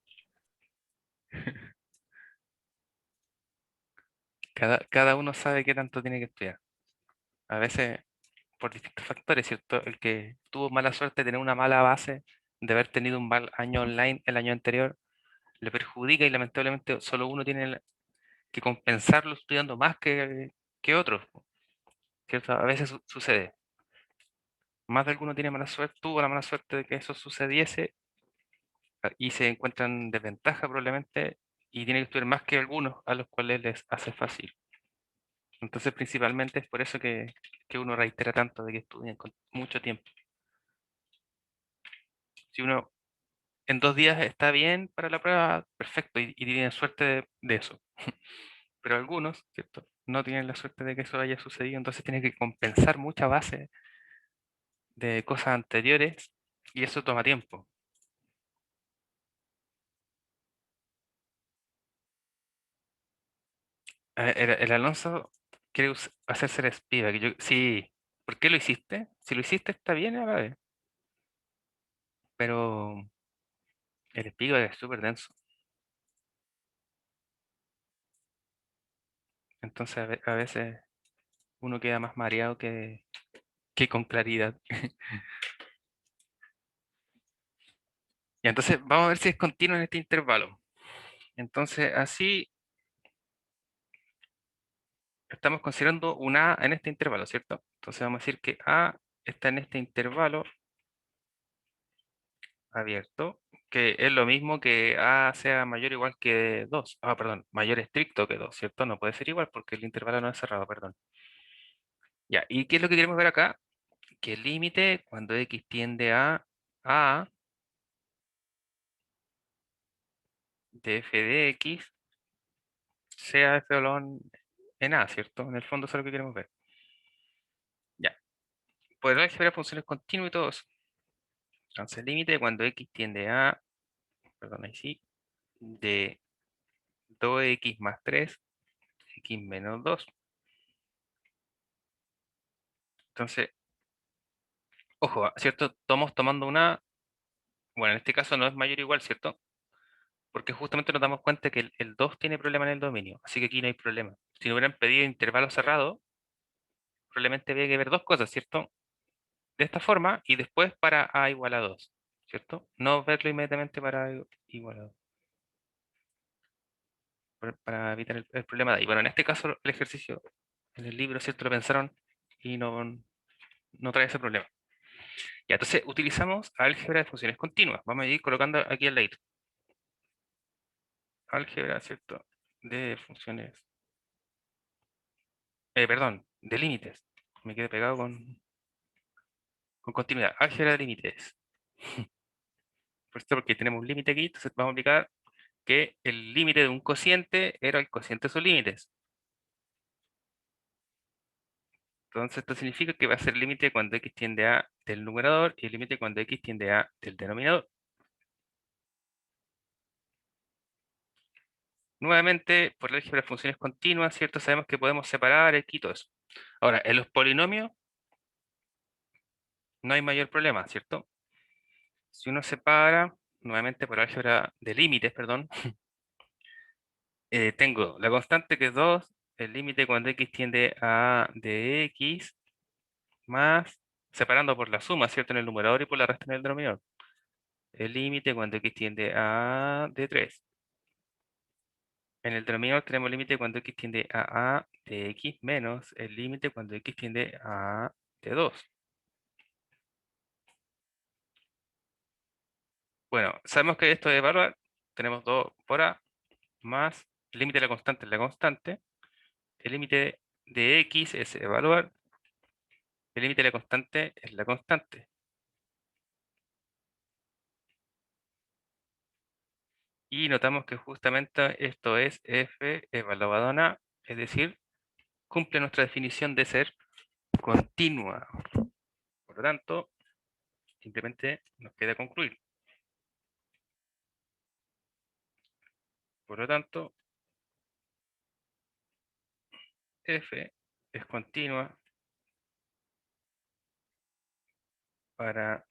Cada uno sabe qué tanto tiene que estudiar. A veces, por distintos factores, ¿cierto? El que tuvo mala suerte de tener una mala base, de haber tenido un mal año online el año anterior, le perjudica y lamentablemente solo uno tiene que compensarlo estudiando más que otros, ¿cierto? A veces sucede. Más de alguno tiene mala suerte, tuvo la mala suerte de que eso sucediese y se encuentran en desventaja probablemente y tiene que estudiar más que algunos a los cuales les hace fácil. Entonces, principalmente es por eso que uno reitera tanto de que estudien con mucho tiempo. Si uno en 2 días está bien para la prueba, perfecto, y tienen suerte de eso. Pero algunos, ¿cierto? No tienen la suerte de que eso haya sucedido, entonces tienen que compensar mucha base de cosas anteriores y eso toma tiempo. El Alonso quiere hacerse el espía. Sí, ¿por qué lo hiciste? Si lo hiciste está bien a la vez, pero el espía es súper denso. Entonces a veces uno queda más mareado que con claridad. Y entonces vamos a ver si es continuo en este intervalo. Entonces así estamos considerando un A en este intervalo, ¿cierto? Entonces vamos a decir que A está en este intervalo abierto, que es lo mismo que A sea mayor o igual que 2. Ah, perdón, mayor estricto que 2, ¿cierto? No puede ser igual porque el intervalo no es cerrado, perdón. Ya, ¿y qué es lo que queremos ver acá? Que el límite cuando x tiende a de f de x sea f balón en A, ¿cierto? En el fondo eso es lo que queremos ver. Ya, poder algebra funciones continuas y todo eso. Entonces el límite cuando x tiende a, perdón, ahí sí, de 2x más 3, x menos 2. Entonces, ojo, ¿cierto? Estamos tomando una, bueno, en este caso no es mayor o igual, ¿cierto? Porque justamente nos damos cuenta que el 2 tiene problema en el dominio, así que aquí no hay problema. Si no hubieran pedido intervalo cerrado, probablemente había que ver dos cosas, ¿cierto? De esta forma y después para A igual a 2, ¿cierto? No verlo inmediatamente para A igual a 2, para evitar el problema de ahí. Bueno, en este caso el ejercicio en el libro, ¿cierto? Lo pensaron y no trae ese problema. Ya, entonces utilizamos álgebra de funciones continuas. Vamos a ir colocando aquí al ladito. Álgebra, ¿cierto? De funciones. Perdón, de límites. Me quedé pegado con continuidad. Álgebra de límites. Por esto, porque tenemos un límite aquí, entonces vamos a aplicar que el límite de un cociente era el cociente de sus límites. Entonces esto significa que va a ser el límite cuando x tiende a del numerador y el límite cuando x tiende a del denominador. Nuevamente, por la álgebra de funciones continuas, ¿cierto? Sabemos que podemos separar x y todo eso. Ahora, en los polinomios no hay mayor problema, ¿cierto? Si uno separa, nuevamente por álgebra de límites, perdón, tengo la constante que es 2, el límite cuando x tiende a de x, más, separando por la suma, ¿cierto? En el numerador y por la resta en el denominador. El límite cuando x tiende a de 3. En el denominador tenemos el límite cuando x tiende a de x menos el límite cuando x tiende a de 2. Bueno, sabemos que esto es evaluar. Tenemos 2 por a más el límite de la constante es la constante. El límite de x es evaluar. El límite de la constante es la constante. Y notamos que justamente esto es f evaluado en a, es decir, cumple nuestra definición de ser continua. Por lo tanto, simplemente nos queda concluir. Por lo tanto, f es continua para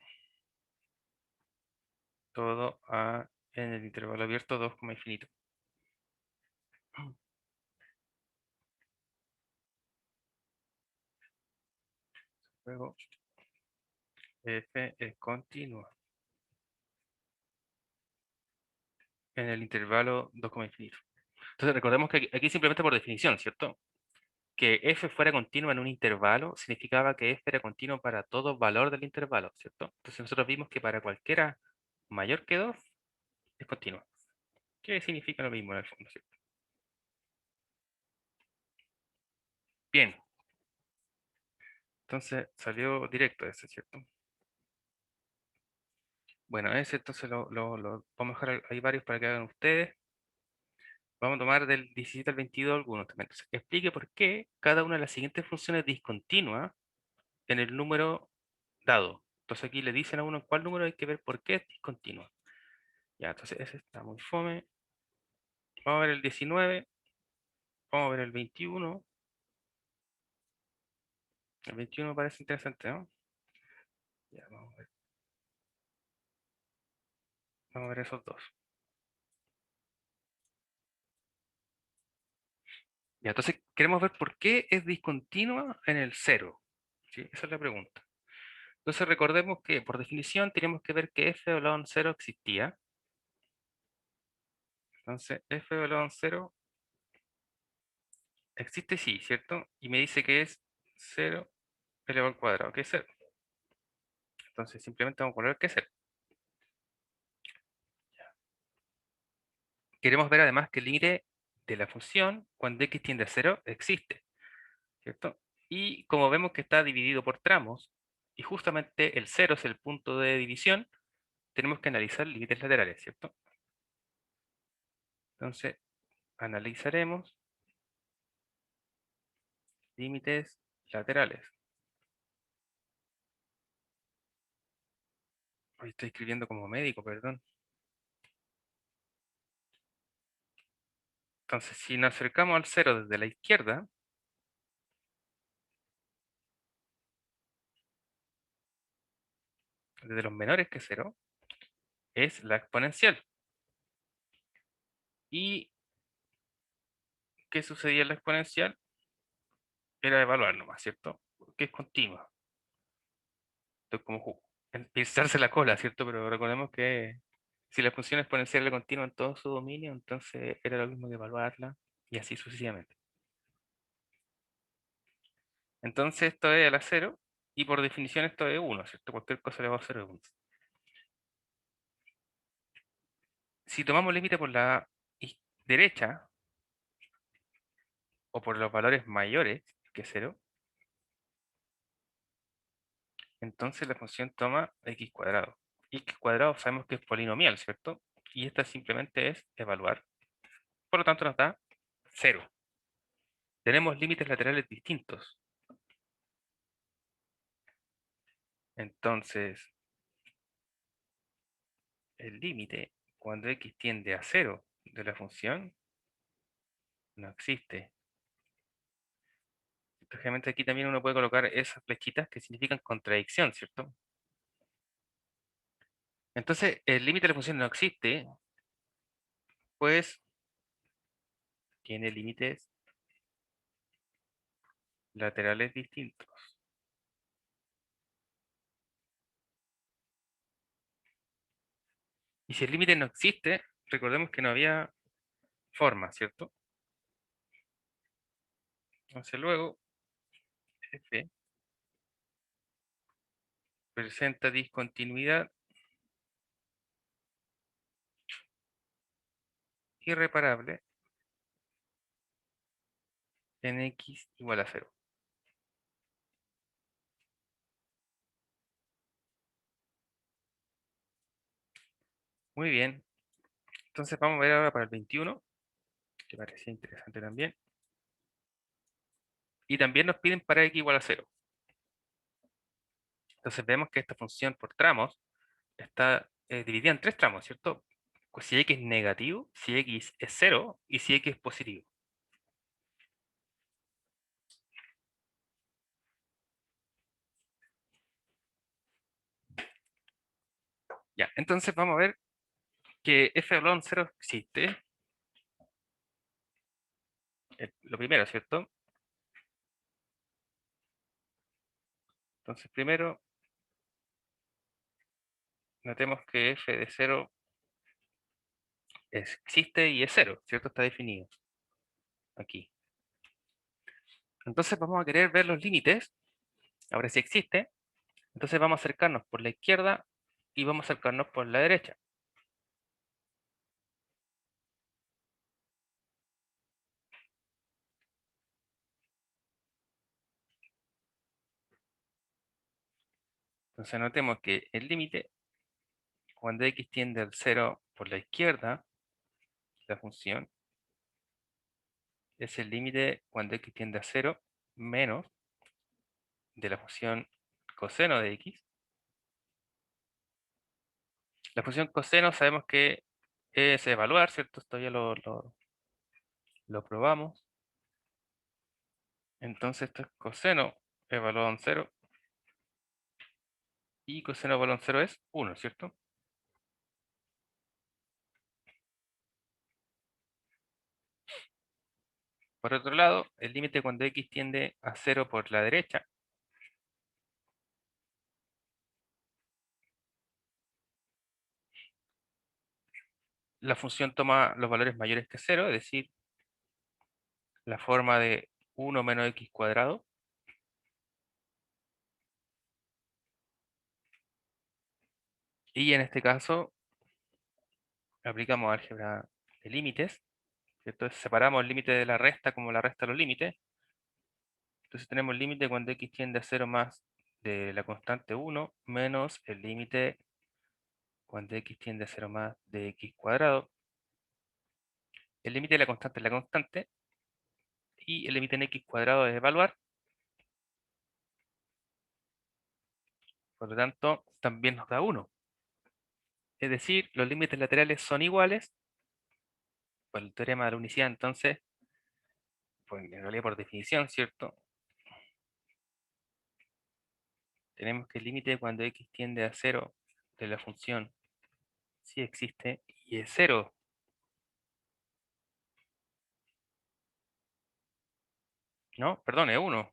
todo a en el intervalo abierto 2, infinito. Luego, f es continua en el intervalo 2, infinito. Entonces recordemos que aquí simplemente por definición, ¿cierto? Que f fuera continua en un intervalo significaba que f era continuo para todo valor del intervalo, ¿cierto? Entonces nosotros vimos que para cualquiera mayor que 2 es continua. ¿Qué significa lo mismo en el fondo, ¿cierto? Bien. Entonces salió directo ese, ¿cierto? Bueno, ese entonces vamos a dejar, hay varios para que hagan ustedes. Vamos a tomar del 17 al 22 algunos también. Entonces, explique por qué cada una de las siguientes funciones es discontinua en el número dado. Entonces aquí le dicen a uno en cuál número hay que ver por qué es discontinua. Ya, entonces ese está muy fome. Vamos a ver el 19. Vamos a ver el 21. El 21 me parece interesante, ¿no? Ya, vamos a ver esos dos. Ya, entonces queremos ver por qué es discontinua en el 0. ¿Sí? Esa es la pregunta. Entonces recordemos que por definición tenemos que ver que f evaluado en 0 existía. Entonces f evaluado en 0 existe sí, ¿cierto? Y me dice que es 0 elevado al cuadrado, que es 0. Entonces simplemente vamos a poner que es 0. Queremos ver además que el límite de la función cuando x tiende a 0 existe, ¿cierto? Y como vemos que está dividido por tramos, y justamente el 0 es el punto de división, tenemos que analizar límites laterales, ¿cierto? Entonces, analizaremos límites laterales. Hoy estoy escribiendo como médico, perdón. Entonces, si nos acercamos al 0 desde la izquierda, desde los menores que 0 es la exponencial. ¿Y qué sucedía en la exponencial? Era evaluar nomás, ¿cierto? Porque es continua. Entonces, como pisarse la cola, ¿cierto? Pero recordemos que si la función exponencial era continua en todo su dominio, entonces era lo mismo que evaluarla y así sucesivamente. Entonces esto es a la 0 y por definición esto es 1, ¿cierto? Cualquier cosa elevado a 0 es 1. Si tomamos límite por la derecha o por los valores mayores que 0, entonces la función toma x cuadrado. X cuadrado sabemos que es polinomial, ¿cierto? Y esta simplemente es evaluar. Por lo tanto nos da 0. Tenemos límites laterales distintos. Entonces, el límite cuando x tiende a 0 de la función no existe. Lógicamente aquí también uno puede colocar esas flechitas que significan contradicción, ¿cierto? Entonces, el límite de la función no existe, pues tiene límites laterales distintos. Y si el límite no existe, recordemos que no había forma, ¿cierto? Entonces luego, f presenta discontinuidad irreparable en x igual a 0. Muy bien. Entonces vamos a ver ahora para el 21, que parece interesante también. Y también nos piden para x igual a 0. Entonces vemos que esta función por tramos está dividida en 3 tramos, ¿cierto? Pues si x es negativo, si x es 0 y si x es positivo. Ya, entonces vamos a ver que f de 0 existe. Lo primero, ¿cierto? Entonces primero, notemos que f de 0 existe y es 0, ¿cierto? Está definido aquí. Entonces vamos a querer ver los límites. Ahora si existe, entonces vamos a acercarnos por la izquierda y vamos a acercarnos por la derecha. Entonces notemos que el límite, cuando x tiende al 0 por la izquierda, la función, es el límite cuando x tiende a 0 menos de la función coseno de x. La función coseno sabemos que es evaluar, ¿cierto? Esto ya lo probamos. Entonces esto es coseno evaluado en 0. Y coseno evaluado en 0 es 1, ¿cierto? Por otro lado, el límite cuando x tiende a 0 por la derecha, la función toma los valores mayores que 0, es decir, la forma de 1 menos x cuadrado. Y en este caso, aplicamos álgebra de límites, ¿cierto? Separamos el límite de la resta como la resta de los límites. Entonces tenemos el límite cuando x tiende a 0 más de la constante 1 menos el límite cuando x tiende a 0 más de x cuadrado. El límite de la constante es la constante y el límite en x cuadrado es evaluar. Por lo tanto, también nos da 1. Es decir, los límites laterales son iguales por el teorema de la unicidad, entonces, pues en realidad por definición, ¿cierto? tenemos que el límite cuando x tiende a 0 de la función sí existe y es 0. No, perdón, es 1.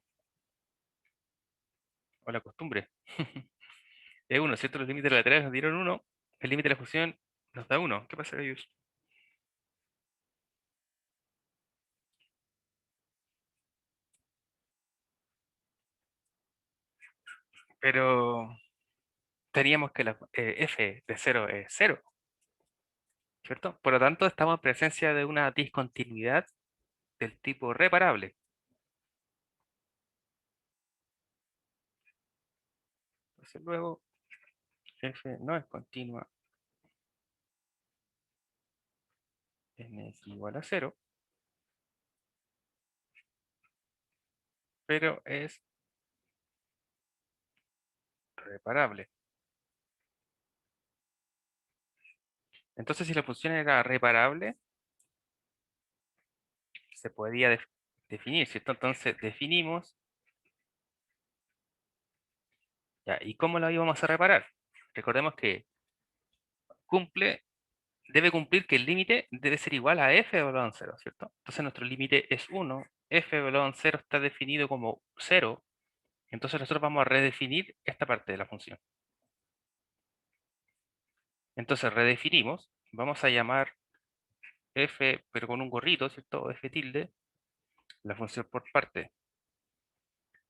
O la costumbre. Es 1, ¿cierto? Los límites laterales nos dieron 1. El límite de la función nos da 1. ¿Qué pasa, ellos? Pero teníamos que la f de 0 es 0, ¿cierto? Por lo tanto, estamos en presencia de una discontinuidad del tipo reparable. Entonces luego, f no es continua n es igual a 0, pero es reparable. Entonces, si la función era reparable, se podía definir, ¿cierto? Entonces, definimos. Ya, ¿y cómo la íbamos a reparar? Recordemos que debe cumplir que el límite debe ser igual a f evaluado en 0, ¿cierto? Entonces nuestro límite es 1, f evaluado en 0 está definido como 0, entonces nosotros vamos a redefinir esta parte de la función. Entonces redefinimos, vamos a llamar f, pero con un gorrito, ¿cierto? F tilde, la función por parte.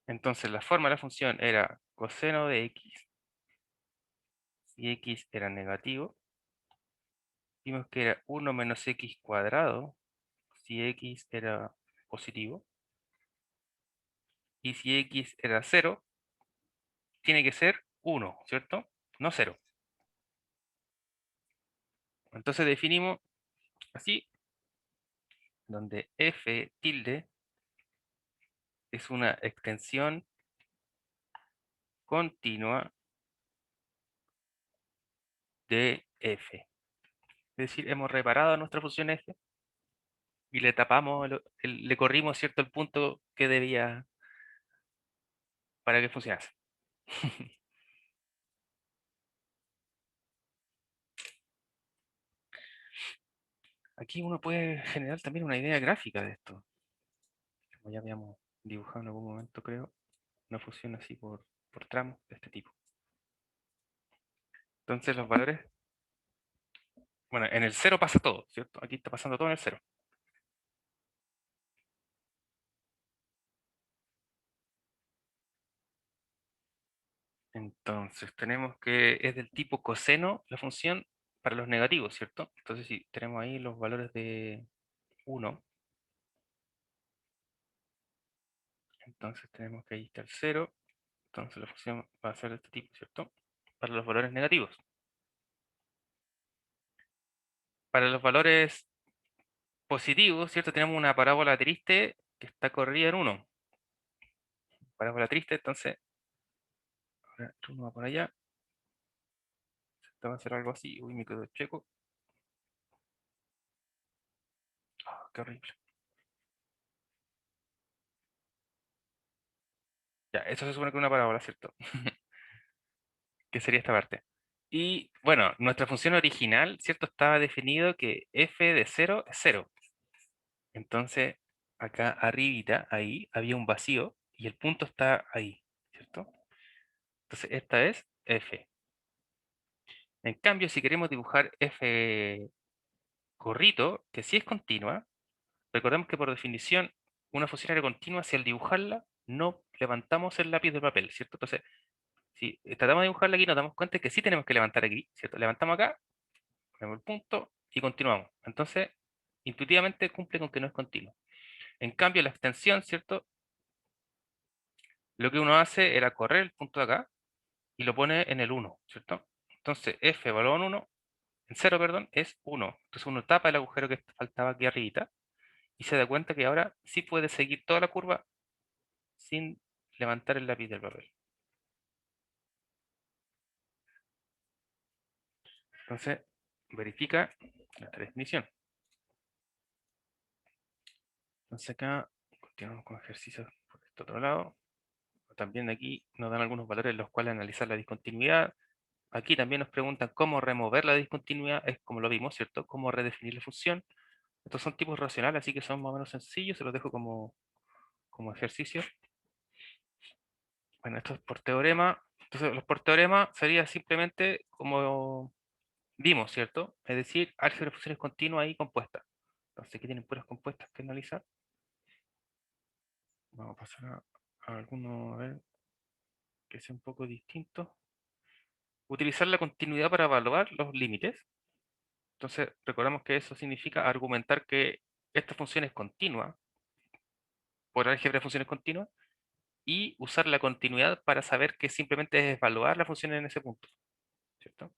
Entonces la forma de la función era coseno de x, si x era negativo, vimos que era 1 menos x cuadrado, si x era positivo, y si x era 0, tiene que ser 1, ¿cierto? No 0. Entonces definimos así, donde f tilde es una extensión continua de f. Es decir, hemos reparado nuestra función f y le tapamos, le corrimos, ¿cierto?, el punto que debía para que funcionase. Aquí uno puede generar también una idea gráfica de esto. Como ya habíamos dibujado en algún momento, creo, una función así por tramos de este tipo. Entonces los valores, bueno, en el 0 pasa todo, ¿cierto? Aquí está pasando todo en el 0. Entonces tenemos que es del tipo coseno la función para los negativos, ¿cierto? Entonces si tenemos ahí los valores de 1, entonces tenemos que ahí está el 0, entonces la función va a ser de este tipo, ¿cierto? Para los valores negativos. Para los valores positivos, ¿cierto? Tenemos una parábola triste que está corrida en 1. Parábola triste, entonces, ahora el 1 va por allá. Esto va a ser algo así. Uy, me quedo checo. Ah, qué horrible. Ya, eso se supone que es una parábola, ¿cierto? Que sería esta parte. Y bueno, nuestra función original, ¿cierto? Estaba definido que f de 0 es 0. Entonces, acá arribita, ahí, había un vacío y el punto está ahí, ¿cierto? Entonces, esta es f. En cambio, si queremos dibujar f gorrito, que sí es continua, recordemos que por definición una función era continua si al dibujarla no levantamos el lápiz del papel, ¿cierto? Entonces, si tratamos de dibujarla aquí, nos damos cuenta que sí tenemos que levantar aquí, ¿cierto? Levantamos acá, ponemos el punto y continuamos. Entonces, intuitivamente cumple con que no es continuo. En cambio, la extensión, ¿cierto? Lo que uno hace era correr el punto de acá y lo pone en el 1, ¿cierto? Entonces, f valor en 1, en 0, perdón, es 1. Entonces uno tapa el agujero que faltaba aquí arribita y se da cuenta que ahora sí puede seguir toda la curva sin levantar el lápiz del papel. Entonces, verifica nuestra definición. Entonces acá continuamos con ejercicios por este otro lado. también aquí nos dan algunos valores en los cuales analizar la discontinuidad. Aquí también nos preguntan cómo remover la discontinuidad, es como lo vimos, ¿cierto? Cómo redefinir la función. Estos son tipos racionales, así que son más o menos sencillos, se los dejo como ejercicio. Bueno, esto es por teorema. Entonces, los por teorema sería simplemente como vimos, ¿cierto? Es decir, álgebra de funciones continuas y compuestas. Entonces, aquí tienen puras compuestas que analizar. Vamos a pasar a alguno, a ver, que sea un poco distinto. Utilizar la continuidad para evaluar los límites. Entonces, recordamos que eso significa argumentar que esta función es continua por álgebra de funciones continuas y usar la continuidad para saber que simplemente es evaluar la función en ese punto, ¿cierto?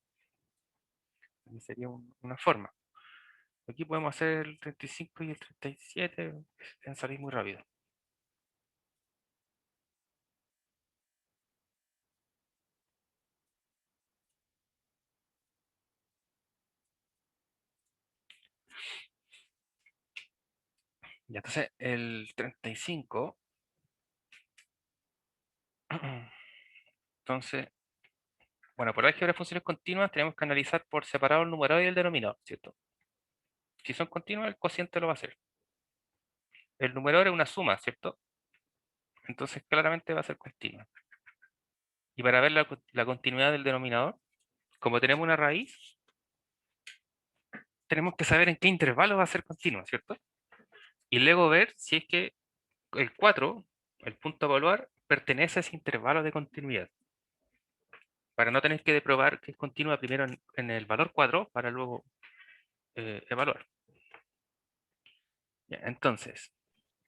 Sería una forma. Aquí podemos hacer el 35 y el 37, en salir muy rápido. Ya, entonces el 35. Entonces, bueno, por álgebra de funciones continuas tenemos que analizar por separado el numerador y el denominador, ¿cierto? Si son continuas, el cociente lo va a hacer. El numerador es una suma, ¿cierto? Entonces claramente va a ser continua. Y para ver la continuidad del denominador, como tenemos una raíz, tenemos que saber en qué intervalo va a ser continua, ¿cierto? Y luego ver si es que el 4, el punto a evaluar, pertenece a ese intervalo de continuidad. Para no tener que probar que es continua primero en el valor 4 para luego evaluar. Ya, entonces,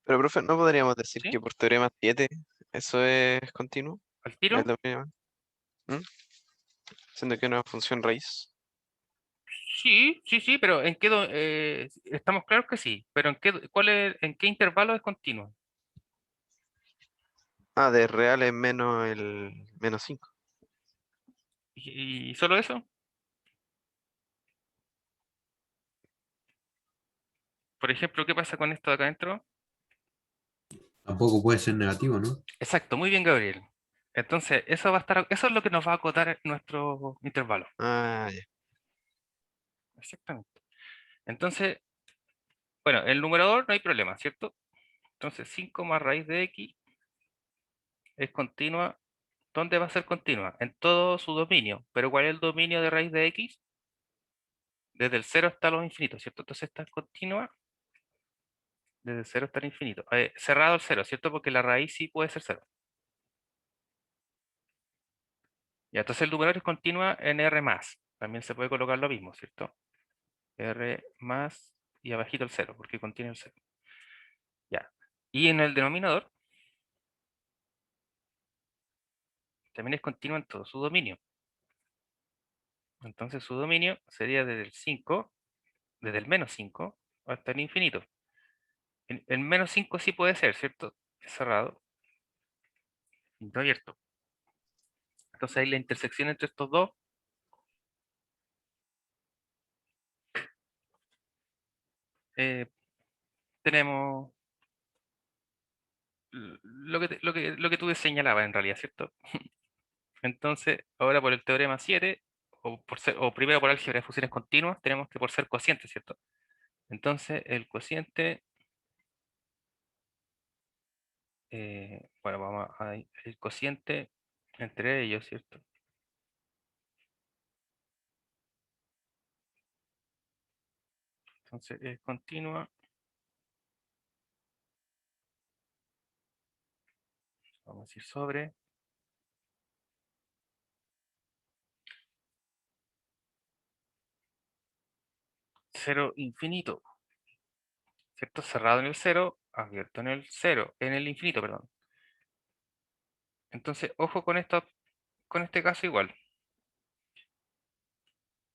Pero, profe, ¿no podríamos decir ¿sí? que por teorema 7 eso es continuo? ¿Al El tiro? dominio, ¿Mm? Siendo que es una función raíz. Sí, sí, sí, pero ¿en qué estamos claros que sí, pero en qué intervalo es continuo? Ah, de real es menos el menos 5. ¿Y solo eso? Por ejemplo, ¿qué pasa con esto de acá adentro? Tampoco puede ser negativo, ¿no? Exacto, muy bien, Gabriel. Entonces, eso es lo que nos va a acotar nuestro intervalo. Ah, ya. Exactamente. Entonces, bueno, el numerador no hay problema, ¿cierto? Entonces, 5 más raíz de x es continua. ¿Dónde va a ser continua? En todo su dominio. Pero ¿cuál es el dominio de raíz de x? Desde el 0 hasta los infinitos, ¿cierto? Entonces esta es continua desde el 0 hasta el infinito. Cerrado el 0, ¿cierto? Porque la raíz sí puede ser 0. Ya, entonces el numerador es continua en R más. También se puede colocar lo mismo, ¿cierto? R más y abajito el 0, porque contiene el 0. Ya. Y en el denominador también es continua en todo su dominio. Entonces su dominio sería desde el 5, desde el menos 5 hasta el infinito. El menos 5 sí puede ser, ¿cierto? Es cerrado, no abierto. Entonces ahí la intersección entre estos dos tenemos lo que tú señalabas en realidad, ¿cierto? Entonces, ahora por el teorema 7, o primero por álgebra de funciones continuas, tenemos que por ser cociente, ¿cierto? Entonces, el cociente, bueno, vamos el cociente entre ellos, ¿cierto? Entonces, es continua, vamos a decir sobre 0 infinito, ¿cierto? Cerrado en el 0, abierto en el 0, en el infinito, perdón. Entonces, ojo con esto, con este caso igual.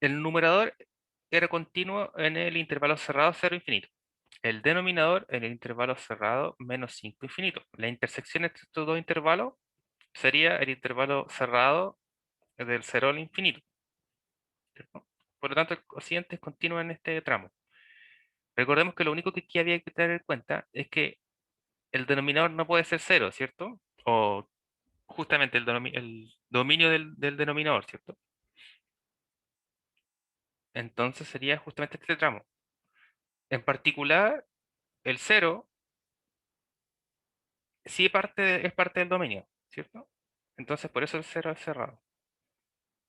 El numerador era continuo en el intervalo cerrado 0 infinito. El denominador en el intervalo cerrado menos 5 infinito. La intersección entre estos dos intervalos sería el intervalo cerrado del 0 al infinito, ¿cierto? Por lo tanto, el cociente es continuo en este tramo. Recordemos que lo único que aquí había que tener en cuenta es que el denominador no puede ser 0, ¿cierto? O justamente el dominio del denominador, ¿cierto? Entonces sería justamente este tramo. En particular, el 0 sí es parte del dominio, ¿cierto? Entonces por eso el 0 es cerrado.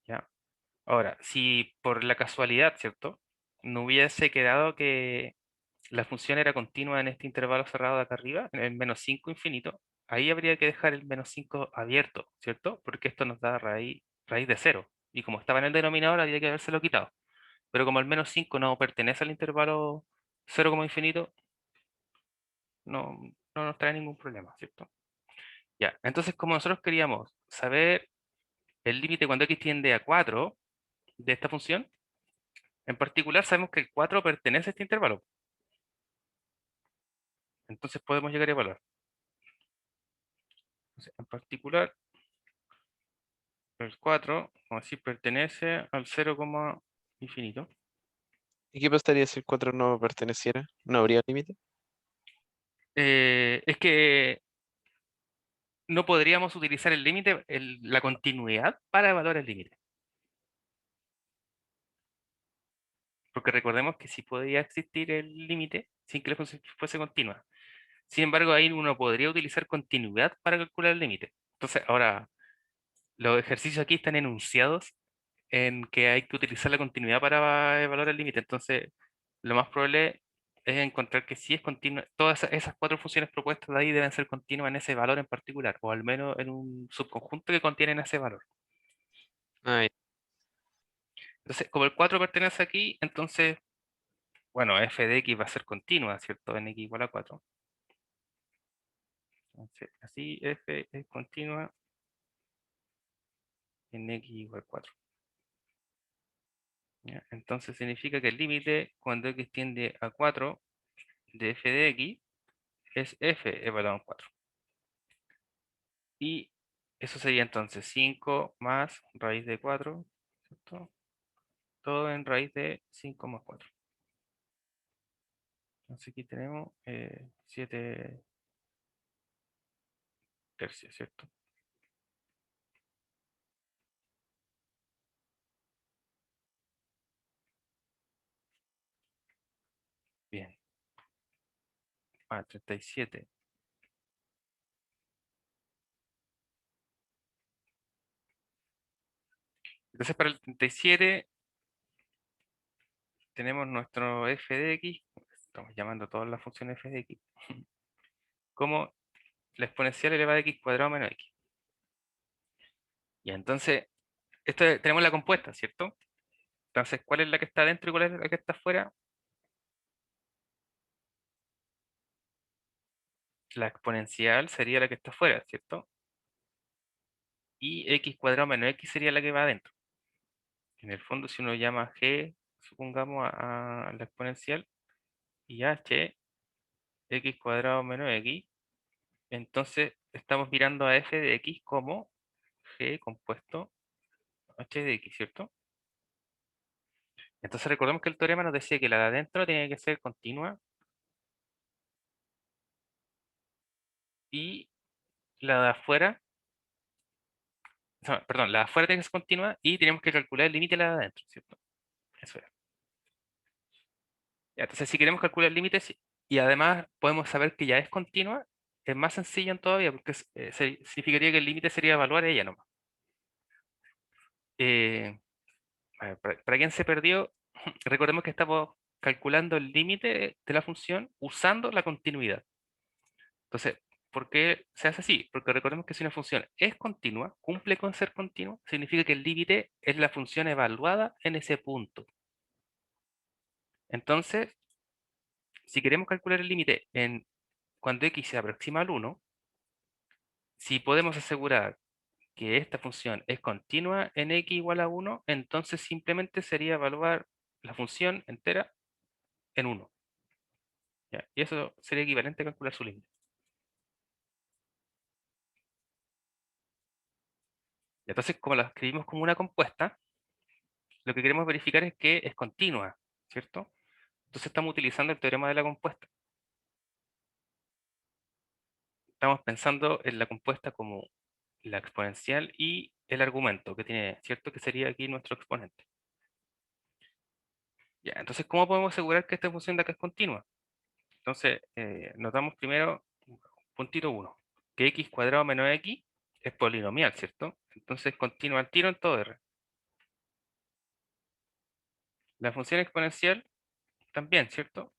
¿Ya? Ahora, si por la casualidad, ¿cierto? No hubiese quedado que la función era continua en este intervalo cerrado de acá arriba, en el menos 5 infinito, ahí habría que dejar el menos 5 abierto, ¿cierto? Porque esto nos da raíz de cero. Y como estaba en el denominador, habría que habérselo quitado. Pero como el menos 5 no pertenece al intervalo cero como infinito, no, no nos trae ningún problema, ¿cierto? Ya, entonces como nosotros queríamos saber el límite cuando x tiende a 4 de esta función, en particular sabemos que el 4 pertenece a este intervalo. Entonces podemos llegar a evaluar. Entonces, en particular, el 4, como decir, pertenece al 0, infinito. ¿Y qué pasaría si el 4 no perteneciera? ¿No habría límite? Es que no podríamos utilizar el límite, la continuidad para evaluar el límite. Porque recordemos que sí podía existir el límite sin que la función fuese continua. Sin embargo, ahí uno podría utilizar continuidad para calcular el límite. Entonces, ahora, los ejercicios aquí están enunciados en que hay que utilizar la continuidad para evaluar el límite. Entonces, lo más probable es encontrar que si es continua, todas esas cuatro funciones propuestas de ahí deben ser continuas en ese valor en particular, o al menos en un subconjunto que contienen ese valor. Ah, ya. Entonces, como el 4 pertenece aquí, entonces, bueno, f de x va a ser continua, ¿cierto? En x igual a 4. Entonces, así f es continua en x igual a 4. ¿Ya? Entonces significa que el límite cuando x tiende a 4 de f de x es f evaluado en 4. Y eso sería entonces 5 más raíz de 4, ¿cierto? Todo en raíz de 5 más 4. Entonces aquí tenemos 7 tercios, ¿cierto? Bien. 37. Entonces para el 37 tenemos nuestro f de x, estamos llamando a todas las funciones f de x, como la exponencial elevada a x cuadrado menos x. Y entonces, tenemos la compuesta, ¿cierto? Entonces, ¿cuál es la que está dentro y cuál es la que está afuera? La exponencial sería la que está afuera, ¿cierto? Y x cuadrado menos x sería la que va adentro. En el fondo, si uno llama g, supongamos a la exponencial, y h, x cuadrado menos x, entonces estamos mirando a f de x como g compuesto h de x, ¿cierto? Entonces recordemos que el teorema nos decía que la de adentro tenía que ser continua y la de afuera, no, perdón, la de afuera tiene que ser continua y tenemos que calcular el límite de la de adentro, ¿cierto? Eso era. Ya, entonces si queremos calcular el límite y además podemos saber que ya es continua, es más sencillo todavía porque significaría que el límite sería evaluar ella nomás. Eh, a ver, para quien se perdió, recordemos que estamos calculando el límite de la función usando la continuidad. Entonces, ¿por qué se hace así? Porque recordemos que si una función es continua, cumple con ser continua, significa que el límite es la función evaluada en ese punto. Entonces, si queremos calcular el límite cuando x se aproxima al 1, si podemos asegurar que esta función es continua en x igual a 1, entonces simplemente sería evaluar la función entera en 1. ¿Ya? Y eso sería equivalente a calcular su límite. Entonces, como la escribimos como una compuesta, lo que queremos verificar es que es continua, ¿cierto? Entonces estamos utilizando el teorema de la compuesta. Estamos pensando en la compuesta como la exponencial y el argumento que tiene, ¿cierto? Que sería aquí nuestro exponente. Ya, entonces, ¿cómo podemos asegurar que esta función de acá es continua? Entonces, notamos primero, puntito 1, que x cuadrado menos x es polinomial, ¿cierto? Entonces, continúa al tiro en todo R. La función exponencial también, ¿cierto?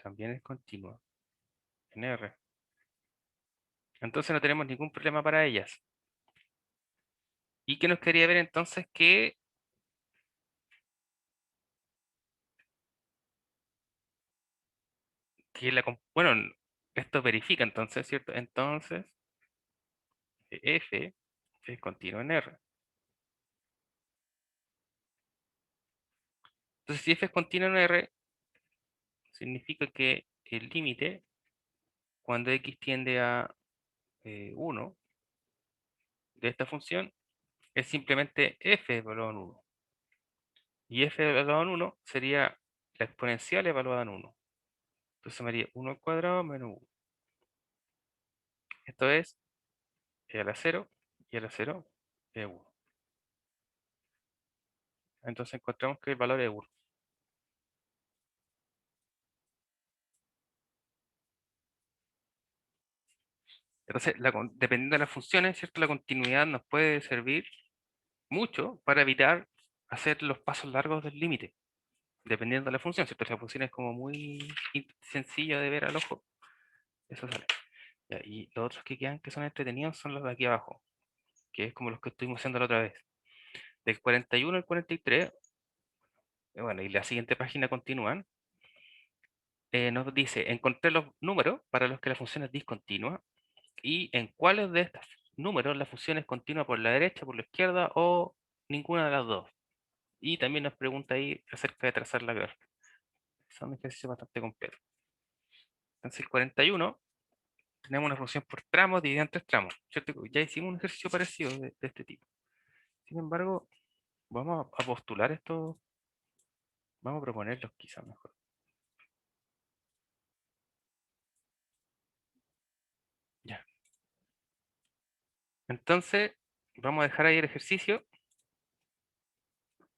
También es continua en R. Entonces no tenemos ningún problema para ellas. ¿Y qué nos quería ver entonces? Bueno, esto verifica entonces, ¿cierto? Entonces, f es continuo en R. Entonces, si f es continuo en R, significa que el límite, cuando x tiende a 1 de esta función, es simplemente f evaluado en 1. Y f evaluado en 1 sería la exponencial evaluada en 1. Entonces me haría 1 al cuadrado menos 1. Esto es e a la 0 y a la 0 es 1. Entonces encontramos que el valor es 1. Entonces, dependiendo de las funciones, ¿cierto? La continuidad nos puede servir mucho para evitar hacer los pasos largos del límite, dependiendo de la función, ¿cierto? Si la función es como muy sencilla de ver al ojo, eso sale. Ya, y los otros que quedan que son entretenidos son los de aquí abajo, que es como los que estuvimos haciendo la otra vez. Del 41 al 43, bueno, y la siguiente página continúan, nos dice, encontré los números para los que la función es discontinua y en cuáles de estos números la función es continua por la derecha, por la izquierda o ninguna de las dos. Y también nos pregunta ahí acerca de trazar la gráfica. Son ejercicios bastante completos. Entonces el 41 tenemos una función por tramos dividida en tres tramos, ¿cierto? Ya hicimos un ejercicio parecido de este tipo. Sin embargo, vamos a postular esto, vamos a proponerlos quizás mejor. Ya. Entonces, vamos a dejar ahí el ejercicio.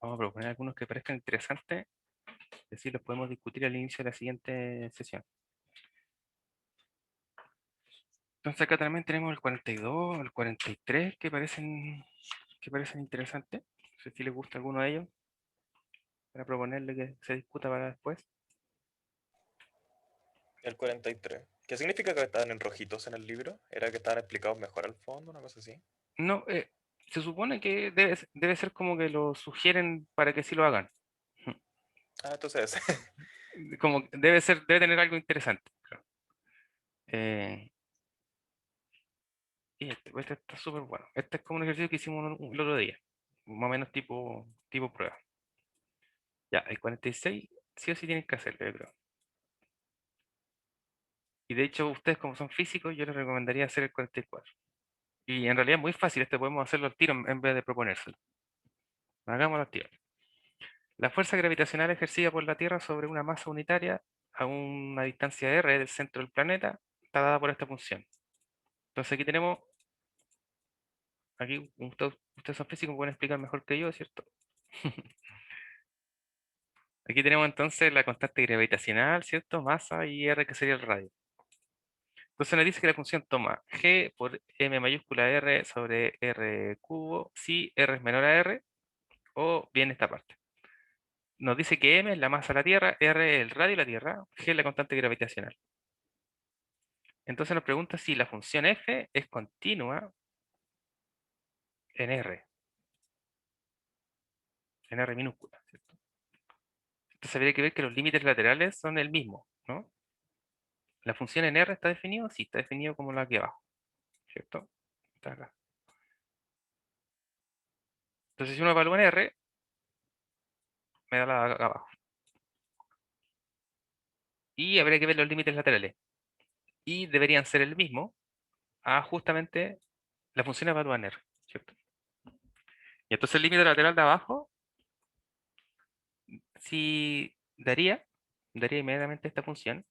Vamos a proponer algunos que parezcan interesantes. Es decir, los podemos discutir al inicio de la siguiente sesión. Entonces acá también tenemos el 42, el 43 que parecen interesantes. No sé si les gusta alguno de ellos para proponerle que se discuta para después. El 43. ¿Qué significa que estaban en rojitos en el libro? ¿Era que estaban explicados mejor al fondo, una cosa así? No, se supone que debe ser como que lo sugieren para que sí lo hagan. Ah, entonces Como que debe tener algo interesante. Claro. Eh, y este está súper bueno. Este es como un ejercicio que hicimos el otro día. Más o menos tipo prueba. Ya, el 46 sí o sí tienen que hacerlo, yo creo. Y de hecho, ustedes como son físicos, yo les recomendaría hacer el 44. Y en realidad es muy fácil, este podemos hacerlo al tiro en vez de proponérselo. Hagámoslo al tiro. La fuerza gravitacional ejercida por la Tierra sobre una masa unitaria a una distancia r del centro del planeta está dada por esta función. Entonces aquí tenemos, aquí ustedes son físicos, pueden explicar mejor que yo, ¿cierto? Aquí tenemos entonces la constante gravitacional, ¿cierto? Masa y r que sería el radio. Entonces nos dice que la función toma g por m mayúscula r sobre r cubo si r es menor a r, o bien esta parte. Nos dice que m es la masa de la Tierra, r es el radio de la Tierra, g es la constante gravitacional. Entonces nos pregunta si la función f es continua en R minúscula, ¿cierto? Entonces habría que ver que los límites laterales son el mismo, ¿no? La función en R está definido, sí, está definido como la aquí abajo, ¿cierto? Está acá. Entonces si uno evalúa en R, me da la de acá abajo. Y habría que ver los límites laterales. Y deberían ser el mismo a justamente la función evalúa en R, ¿cierto? Y entonces el límite lateral de abajo, si daría inmediatamente esta función,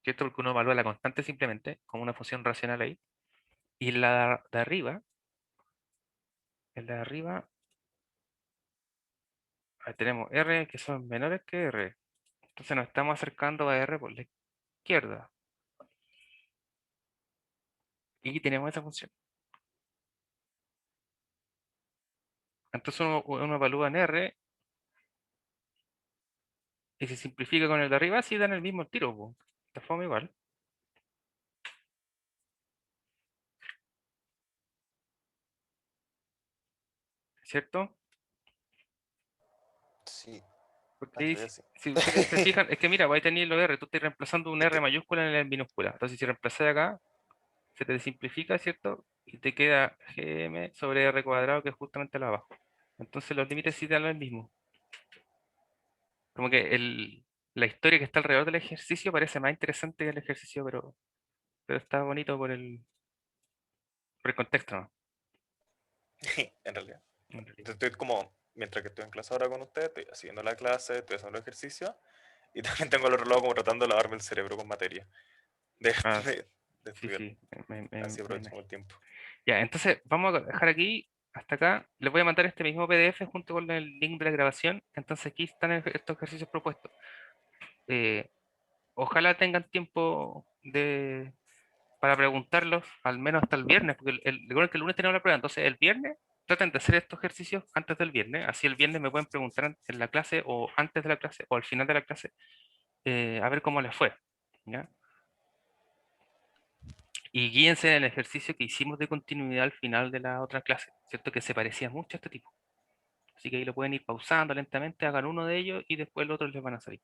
¿cierto? Porque uno evalúa la constante simplemente como una función racional ahí. Y la de arriba, en la de arriba, ahí tenemos R que son menores que R. Entonces nos estamos acercando a R por la izquierda. Y tenemos esa función. Entonces uno evalúa en R y se simplifica con el de arriba, sí dan el mismo tiro, po. De forma igual, ¿cierto? Sí, Porque en ahí, realidad sí. si ustedes se fijan, es que mira, vais a tener los R, tú estás reemplazando un Es R que- mayúscula en la minúscula. Entonces si reemplazas acá, se te simplifica, ¿cierto? Y te queda GM sobre R cuadrado, que es justamente lo de abajo. Entonces los límites sí dan lo mismo. Como que la historia que está alrededor del ejercicio parece más interesante que el ejercicio, pero está bonito por el contexto, ¿no? en realidad. En realidad. Entonces estoy como, mientras que estoy en clase ahora con ustedes, estoy haciendo la clase, estoy haciendo el ejercicio, y también tengo al otro lado como tratando de lavarme el cerebro con materia, de, Ah, de sí, estudiar. sí, Así me aprovecho imagino. el tiempo. Ya, entonces vamos a dejar aquí, hasta acá. Les voy a mandar este mismo PDF junto con el link de la grabación. Entonces aquí están estos ejercicios propuestos. Eh, Ojalá tengan tiempo para preguntarlos, al menos hasta el viernes, porque recuerden que el lunes tenemos la prueba, entonces el viernes traten de hacer estos ejercicios antes del viernes, así el viernes me pueden preguntar en la clase o antes de la clase o al final de la clase, a ver cómo les fue, ¿ya? Y guíense en el ejercicio que hicimos de continuidad al final de la otra clase, ¿cierto? Que se parecía mucho a este tipo. Así que ahí lo pueden ir pausando lentamente, hagan uno de ellos y después los otros les van a salir.